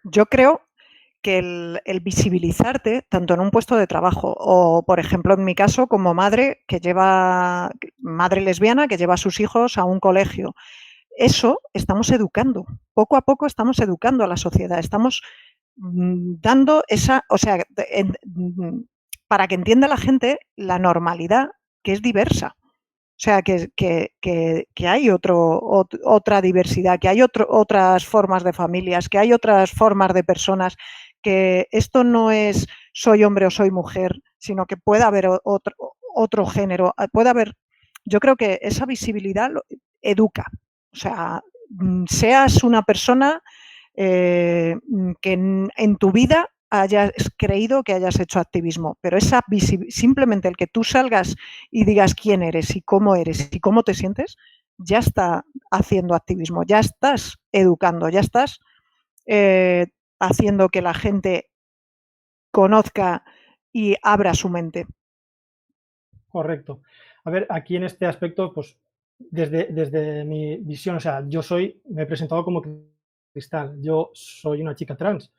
Yo creo que el visibilizarte, tanto en un puesto de trabajo o, por ejemplo, en mi caso, como madre madre lesbiana que lleva a sus hijos a un colegio, eso estamos educando. Poco a poco estamos educando a la sociedad. Estamos dando esa, o sea, para que entienda la gente la normalidad que es diversa. O sea, que hay otra diversidad, que hay otras formas de familias, que hay otras formas de personas, que esto no es soy hombre o soy mujer, sino que puede haber otro género, puede haber. Yo creo que esa visibilidad educa. O sea, seas una persona que en tu vida hayas creído que hayas hecho activismo, pero simplemente el que tú salgas y digas quién eres y cómo te sientes, ya está haciendo activismo, ya estás educando, ya estás haciendo que la gente conozca y abra su mente. Correcto. A ver, aquí en este aspecto, pues desde mi visión, o sea, me he presentado como cristal, yo soy una chica trans,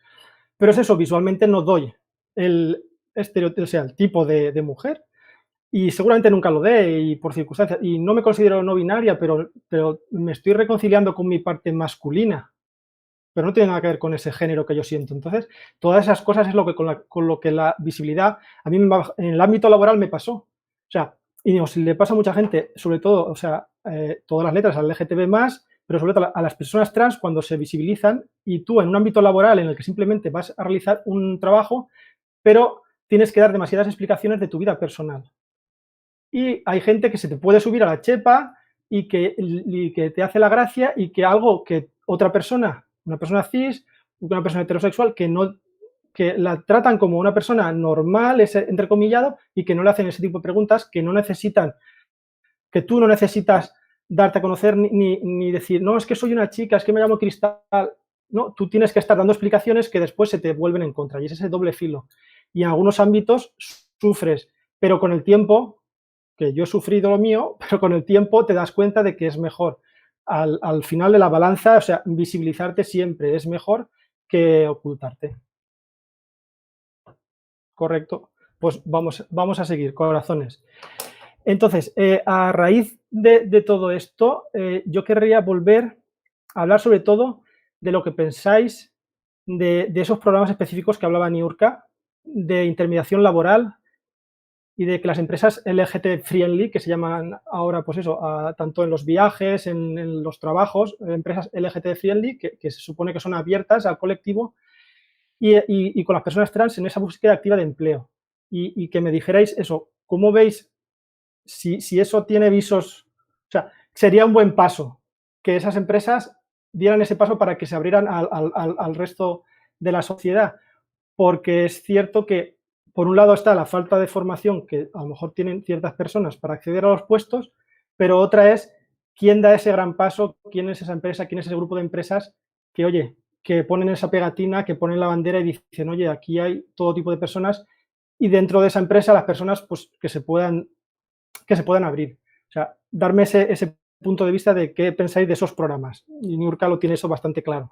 pero es eso, visualmente no doy el estereotipo, o sea, el tipo de mujer, y seguramente nunca lo dé, y por circunstancias, y no me considero no binaria, pero me estoy reconciliando con mi parte masculina, pero no tiene nada que ver con ese género que yo siento. Entonces, todas esas cosas es lo que con lo que la visibilidad, a mí en el ámbito laboral me pasó. O sea, y digo, si le pasa a mucha gente, sobre todo, o sea, todas las letras al LGTB+, pero sobre todo a las personas trans cuando se visibilizan y tú en un ámbito laboral en el que simplemente vas a realizar un trabajo, pero tienes que dar demasiadas explicaciones de tu vida personal. Y hay gente que se te puede subir a la chepa y que te hace la gracia y que algo que otra persona, una persona cis, una persona heterosexual, que la tratan como una persona normal, es entrecomillado, y que no le hacen ese tipo de preguntas, que tú no necesitas darte a conocer ni decir, no, es que soy una chica, es que me llamo Cristal. ¿no? Tú tienes que estar dando explicaciones que después se te vuelven en contra y es ese doble filo. Y en algunos ámbitos sufres, pero con el tiempo, que yo he sufrido lo mío, pero con el tiempo te das cuenta de que es mejor. Al final de la balanza, o sea, visibilizarte siempre es mejor que ocultarte. Correcto. Pues vamos a seguir, corazones. Entonces, a raíz de todo esto, yo querría volver a hablar sobre todo de lo que pensáis de esos programas específicos que hablaba Niurka, de intermediación laboral y de que las empresas LGT friendly, que se llaman ahora, pues eso, tanto en los viajes, en los trabajos, empresas LGT friendly, que se supone que son abiertas al colectivo, y con las personas trans en esa búsqueda activa de empleo. Y que me dijerais eso, ¿cómo veis si eso tiene visos? O sea, sería un buen paso que esas empresas dieran ese paso para que se abrieran al resto de la sociedad, porque es cierto que por un lado está la falta de formación que a lo mejor tienen ciertas personas para acceder a los puestos, pero otra es quién da ese gran paso, quién es esa empresa, quién es ese grupo de empresas que, oye, que ponen esa pegatina, que ponen la bandera y dicen, oye, aquí hay todo tipo de personas y dentro de esa empresa las personas pues que se puedan abrir. O sea, darme ese punto de vista de qué pensáis de esos programas. Y Niurka lo tiene eso bastante claro.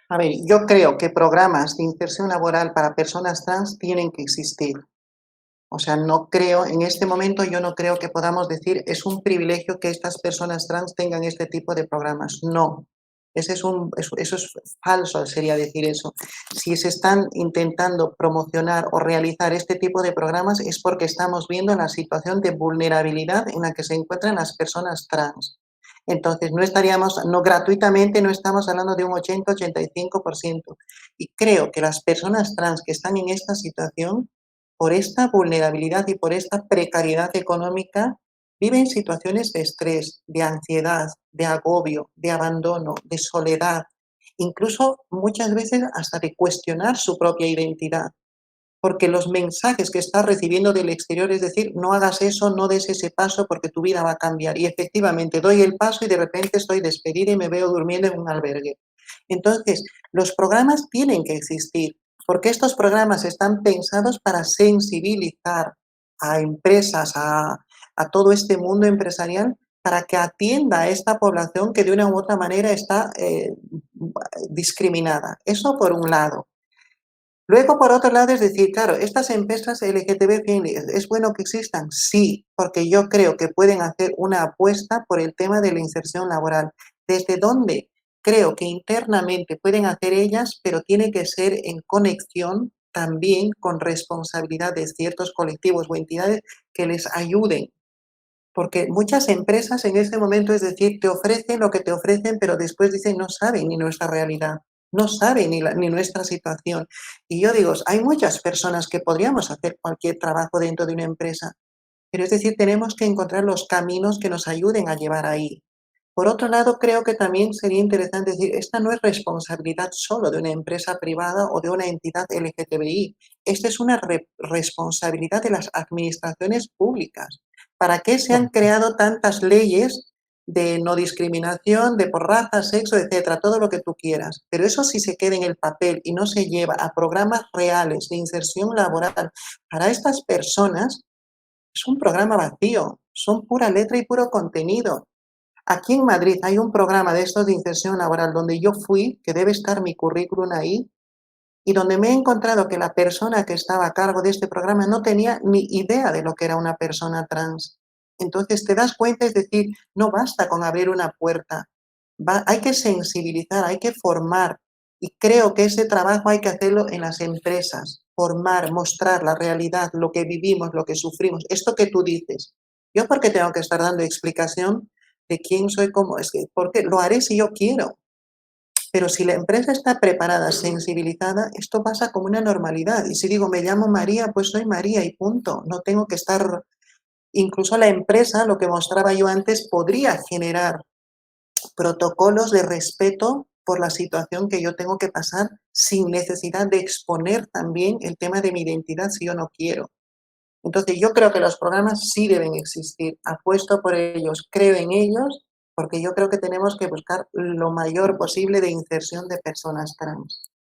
A ver, yo creo que programas de inserción laboral para personas trans tienen que existir. O sea, no creo, en este momento yo no creo que podamos decir es un privilegio que estas personas trans tengan este tipo de programas. No, eso es falso, sería decir eso. Si se están intentando promocionar o realizar este tipo de programas es porque estamos viendo la situación de vulnerabilidad en la que se encuentran las personas trans. Entonces, no gratuitamente, no estamos hablando de un 80-85%. Y creo que las personas trans que están en esta situación, por esta vulnerabilidad y por esta precariedad económica, viven situaciones de estrés, de ansiedad, de agobio, de abandono, de soledad, incluso muchas veces hasta de cuestionar su propia identidad. Porque los mensajes que estás recibiendo del exterior es decir, no hagas eso, no des ese paso porque tu vida va a cambiar. Y efectivamente doy el paso y de repente estoy despedida y me veo durmiendo en un albergue. Entonces, los programas tienen que existir porque estos programas están pensados para sensibilizar a empresas, a todo este mundo empresarial para que atienda a esta población que de una u otra manera está discriminada. Eso por un lado. Luego, por otro lado, es decir, claro, estas empresas LGTB friendly, ¿es bueno que existan? Sí, porque yo creo que pueden hacer una apuesta por el tema de la inserción laboral. ¿Desde dónde? Creo que internamente pueden hacer ellas, pero tiene que ser en conexión también con responsabilidad de ciertos colectivos o entidades que les ayuden. Porque muchas empresas en este momento, es decir, te ofrecen lo que te ofrecen, pero después dicen no saben ni nuestra realidad, no saben ni nuestra situación. Y yo digo, hay muchas personas que podríamos hacer cualquier trabajo dentro de una empresa, pero es decir, tenemos que encontrar los caminos que nos ayuden a llevar ahí. Por otro lado, creo que también sería interesante decir, esta no es responsabilidad solo de una empresa privada o de una entidad LGTBI, esta es una responsabilidad de las administraciones públicas. ¿Para qué se han creado tantas leyes de no discriminación, de por raza, sexo, etcétera, todo lo que tú quieras? Pero eso si se queda en el papel y no se lleva a programas reales de inserción laboral para estas personas, es un programa vacío, son pura letra y puro contenido. Aquí en Madrid hay un programa de estos de inserción laboral donde yo fui, que debe estar mi currículum ahí, y donde me he encontrado que la persona que estaba a cargo de este programa no tenía ni idea de lo que era una persona trans. Entonces te das cuenta, es decir, no basta con abrir una puerta, hay que sensibilizar, hay que formar, y creo que ese trabajo hay que hacerlo en las empresas, formar, mostrar la realidad, lo que vivimos, lo que sufrimos, esto que tú dices. Yo porque tengo que estar dando explicación de quién soy, cómo es que, porque lo haré si yo quiero. Pero si la empresa está preparada, sensibilizada, esto pasa como una normalidad. Y si digo, me llamo María, pues soy María y punto. No tengo que estar, incluso la empresa, lo que mostraba yo antes, podría generar protocolos de respeto por la situación que yo tengo que pasar sin necesidad de exponer también el tema de mi identidad si yo no quiero. Entonces yo creo que los programas sí deben existir, apuesto por ellos, creo en ellos porque yo creo que tenemos que buscar lo mayor posible de inserción de personas trans.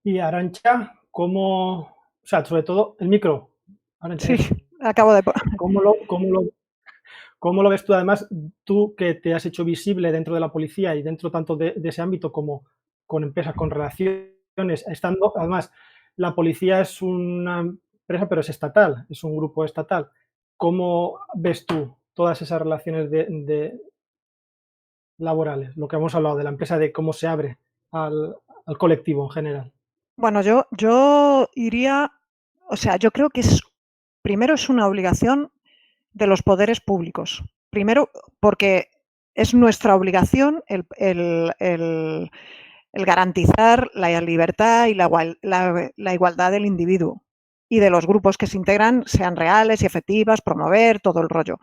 Y Arantxa, ¿cómo, o sea, sobre todo el micro, Arantxa, Sí, eso, acabo de... ¿cómo lo ves tú? Además, tú que te has hecho visible dentro de la policía y dentro tanto de ese ámbito como con empresas, con relaciones, estando, además, la policía es una empresa, pero es estatal, es un grupo estatal. ¿Cómo ves tú todas esas relaciones laborales? Lo que hemos hablado de la empresa, de cómo se abre al colectivo en general. Bueno, yo iría, o sea, yo creo que primero es una obligación de los poderes públicos. Primero, porque es nuestra obligación el garantizar la libertad y la igualdad del individuo y de los grupos que se integran sean reales y efectivas, promover todo el rollo.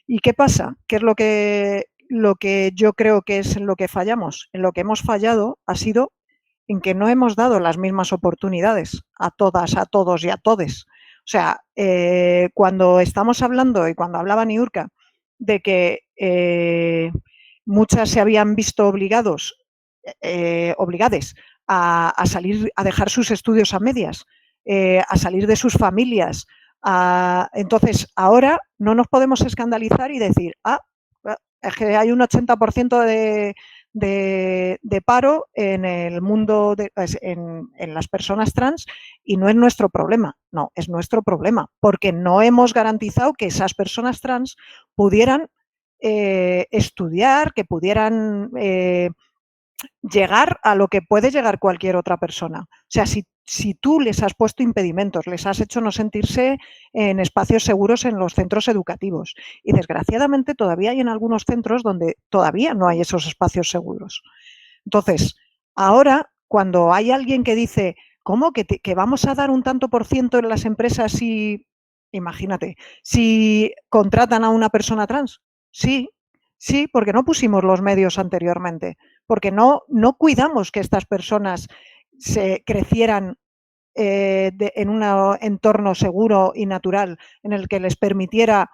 ¿Y qué pasa? ¿Qué es lo que yo creo que es en lo que fallamos? En lo que hemos fallado ha sido en que no hemos dado las mismas oportunidades a todas, a todos y a todes. O sea, cuando estamos hablando y cuando hablaba Niurka de que muchas se habían visto obligades a salir, a dejar sus estudios a medias, a salir de sus familias. Entonces, ahora no nos podemos escandalizar y decir, es que hay un 80% de paro en el mundo, en las personas trans, y no es nuestro problema, no, es nuestro problema, porque no hemos garantizado que esas personas trans pudieran estudiar, que pudieran llegar a lo que puede llegar cualquier otra persona. O sea, si tú les has puesto impedimentos, les has hecho no sentirse en espacios seguros en los centros educativos, y desgraciadamente todavía hay en algunos centros donde todavía no hay esos espacios seguros. Entonces, ahora, cuando hay alguien que dice, ¿cómo que vamos a dar un tanto por ciento en las empresas si, imagínate, si contratan a una persona trans? Sí, sí, porque no pusimos los medios anteriormente, porque no cuidamos que estas personas se crecieran en un entorno seguro y natural en el que les permitiera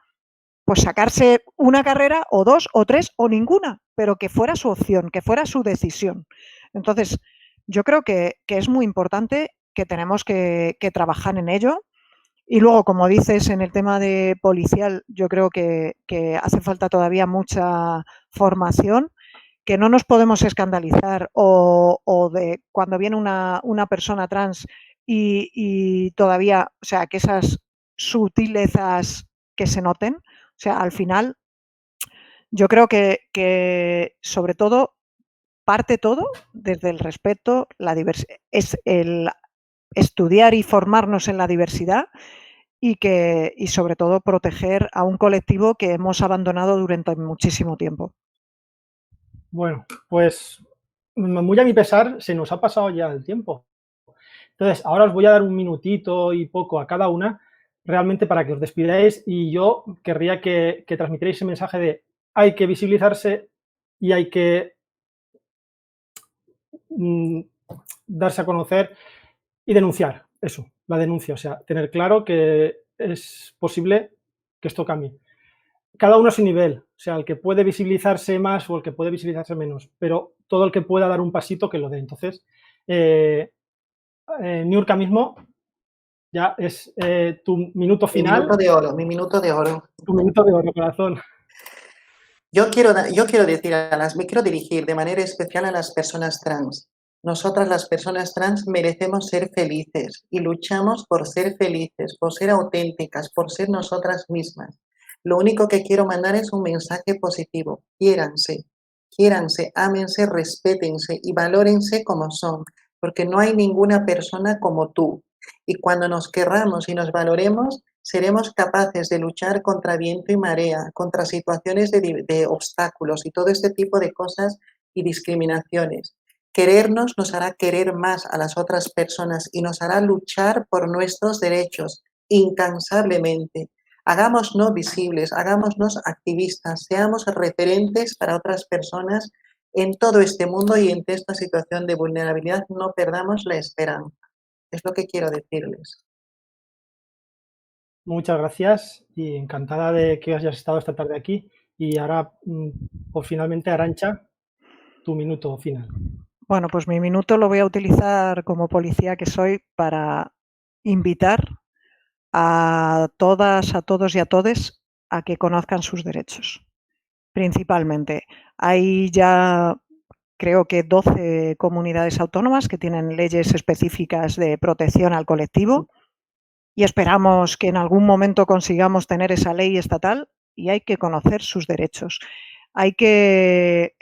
pues sacarse una carrera o dos o tres o ninguna, pero que fuera su opción, que fuera su decisión. Entonces, yo creo que es muy importante, que tenemos que trabajar en ello. Y luego, como dices, en el tema de policial, yo creo que hace falta todavía mucha formación, que no nos podemos escandalizar o de cuando viene una persona trans y todavía, o sea, que esas sutilezas que se noten. O sea, al final, yo creo que sobre todo parte todo desde el respeto, es el estudiar y formarnos en la diversidad y sobre todo proteger a un colectivo que hemos abandonado durante muchísimo tiempo. Bueno, pues muy a mi pesar se nos ha pasado ya el tiempo. Entonces, ahora os voy a dar un minutito y poco a cada una, realmente para que os despidáis, y yo querría que transmitierais ese mensaje de hay que visibilizarse y hay que darse a conocer y denunciar, eso, la denuncia, o sea, tener claro que es posible que esto cambie. Cada uno a su nivel, o sea, el que puede visibilizarse más o el que puede visibilizarse menos, pero todo el que pueda dar un pasito que lo dé. Entonces, Niurka mismo, ya es tu minuto final. Mi minuto de oro. Tu minuto de oro, corazón. Yo quiero decir me quiero dirigir de manera especial a las personas trans. Nosotras las personas trans merecemos ser felices y luchamos por ser felices, por ser auténticas, por ser nosotras mismas. Lo único que quiero mandar es un mensaje positivo. Quiéranse, ámense, respétense y valórense como son, porque no hay ninguna persona como tú. Y cuando nos querramos y nos valoremos, seremos capaces de luchar contra viento y marea, contra situaciones de obstáculos y todo este tipo de cosas y discriminaciones. Querernos nos hará querer más a las otras personas y nos hará luchar por nuestros derechos incansablemente. Hagámonos visibles, hagámonos activistas, seamos referentes para otras personas en todo este mundo y en esta situación de vulnerabilidad. No perdamos la esperanza. Es lo que quiero decirles. Muchas gracias y encantada de que hayas estado esta tarde aquí. Y ahora, pues finalmente, Arantxa, tu minuto final. Bueno, pues mi minuto lo voy a utilizar como policía que soy para invitar a todas, a todos y a todes a que conozcan sus derechos. Principalmente. Hay ya, creo que 12 comunidades autónomas que tienen leyes específicas de protección al colectivo y esperamos que en algún momento consigamos tener esa ley estatal y hay que conocer sus derechos. Hay que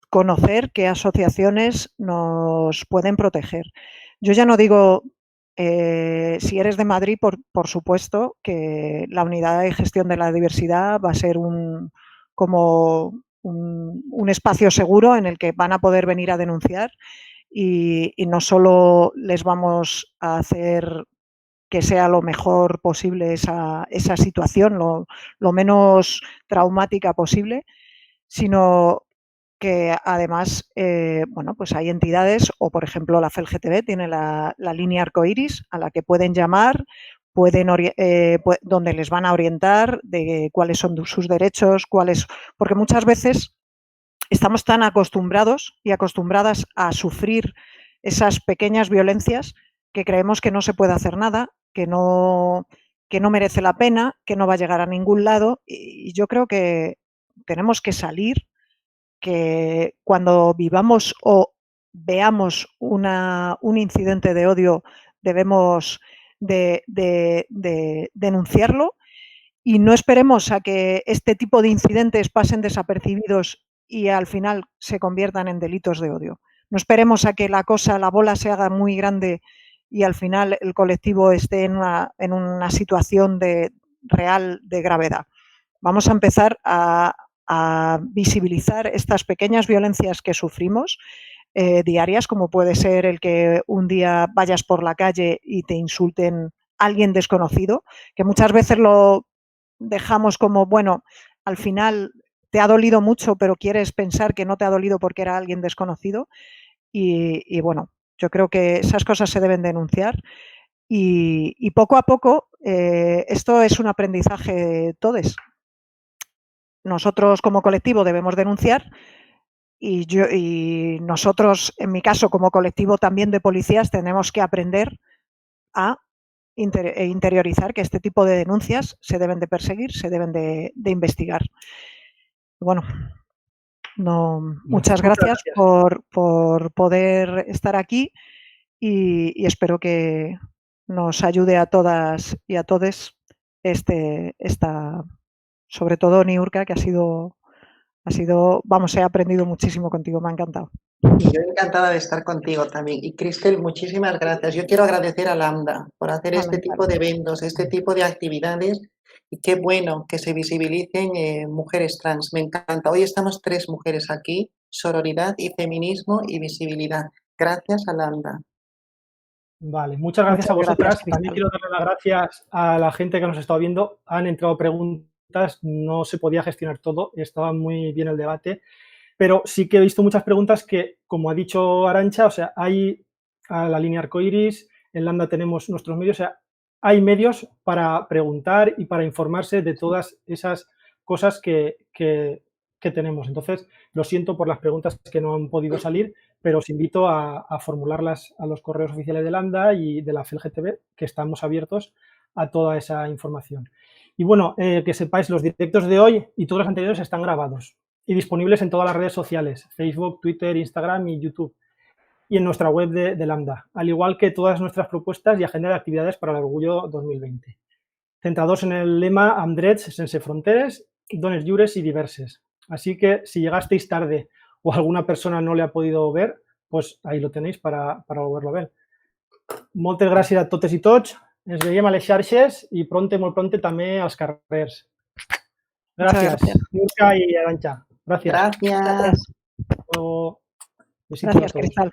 conocer qué asociaciones nos pueden proteger. Yo ya no digo, si eres de Madrid, por supuesto que la unidad de gestión de la diversidad va a ser como un espacio seguro en el que van a poder venir a denunciar y no solo les vamos a hacer que sea lo mejor posible esa situación, lo menos traumática posible, sino que además, bueno, pues hay entidades, o por ejemplo la FELGTB tiene la línea arcoiris a la que pueden llamar, donde les van a orientar de cuáles son sus derechos, porque muchas veces estamos tan acostumbrados y acostumbradas a sufrir esas pequeñas violencias que creemos que no se puede hacer nada, que no merece la pena, que no va a llegar a ningún lado. Y yo creo que tenemos que salir, que cuando vivamos o veamos un incidente de odio debemos de denunciarlo y no esperemos a que este tipo de incidentes pasen desapercibidos y al final se conviertan en delitos de odio. No esperemos a que la bola se haga muy grande y al final el colectivo esté en una situación real de gravedad. Vamos a empezar a visibilizar estas pequeñas violencias que sufrimos diarias, como puede ser el que un día vayas por la calle y te insulten alguien desconocido, que muchas veces lo dejamos como, bueno, al final te ha dolido mucho, pero quieres pensar que no te ha dolido porque era alguien desconocido. Y bueno, yo creo que esas cosas se deben denunciar y poco a poco esto es un aprendizaje de todos. Nosotros como colectivo debemos denunciar y nosotros, en mi caso, como colectivo también de policías, tenemos que aprender a interiorizar que este tipo de denuncias se deben de perseguir, se deben de investigar. Bueno, muchas gracias por poder estar aquí y espero que nos ayude a todas y a todos sobre todo Niurka, que ha sido, vamos, he aprendido muchísimo contigo, me ha encantado. Y yo encantada de estar contigo también. Y Cristel, muchísimas gracias. Yo quiero agradecer a Lambda por hacer este tipo de eventos, este tipo de actividades. Y qué bueno que se visibilicen mujeres trans. Me encanta. Hoy estamos 3 mujeres aquí, sororidad y feminismo y visibilidad. Gracias a Lambda. Vale, muchas gracias a vosotras. También quiero darle las gracias a la gente que nos está viendo. Han entrado preguntas, no se podía gestionar todo, estaba muy bien el debate, pero sí que he visto muchas preguntas que, como ha dicho Arantxa, o sea, hay a la línea arcoiris, en Lambda tenemos nuestros medios, o sea, hay medios para preguntar y para informarse de todas esas cosas que tenemos. Entonces, lo siento por las preguntas que no han podido salir, pero os invito a formularlas a los correos oficiales de Lambda y de la FELGTB, que estamos abiertos a toda esa información. Y bueno, que sepáis, los directos de hoy y todos los anteriores están grabados y disponibles en todas las redes sociales, Facebook, Twitter, Instagram y YouTube, y en nuestra web de Lambda, al igual que todas nuestras propuestas y agenda de actividades para el Orgullo 2020, centrados en el lema Amb drets sense fronteres, dones lliures y diverses. Así que si llegasteis tarde o alguna persona no le ha podido ver, pues ahí lo tenéis para volverlo a ver. Moltes gràcies a totes i tots. Ens veiem a les xarxes i molt pronte també als carrers. Gràcies, Niurka i Arantxa. Gràcies. Gracias. Luego, gracias, Cristal.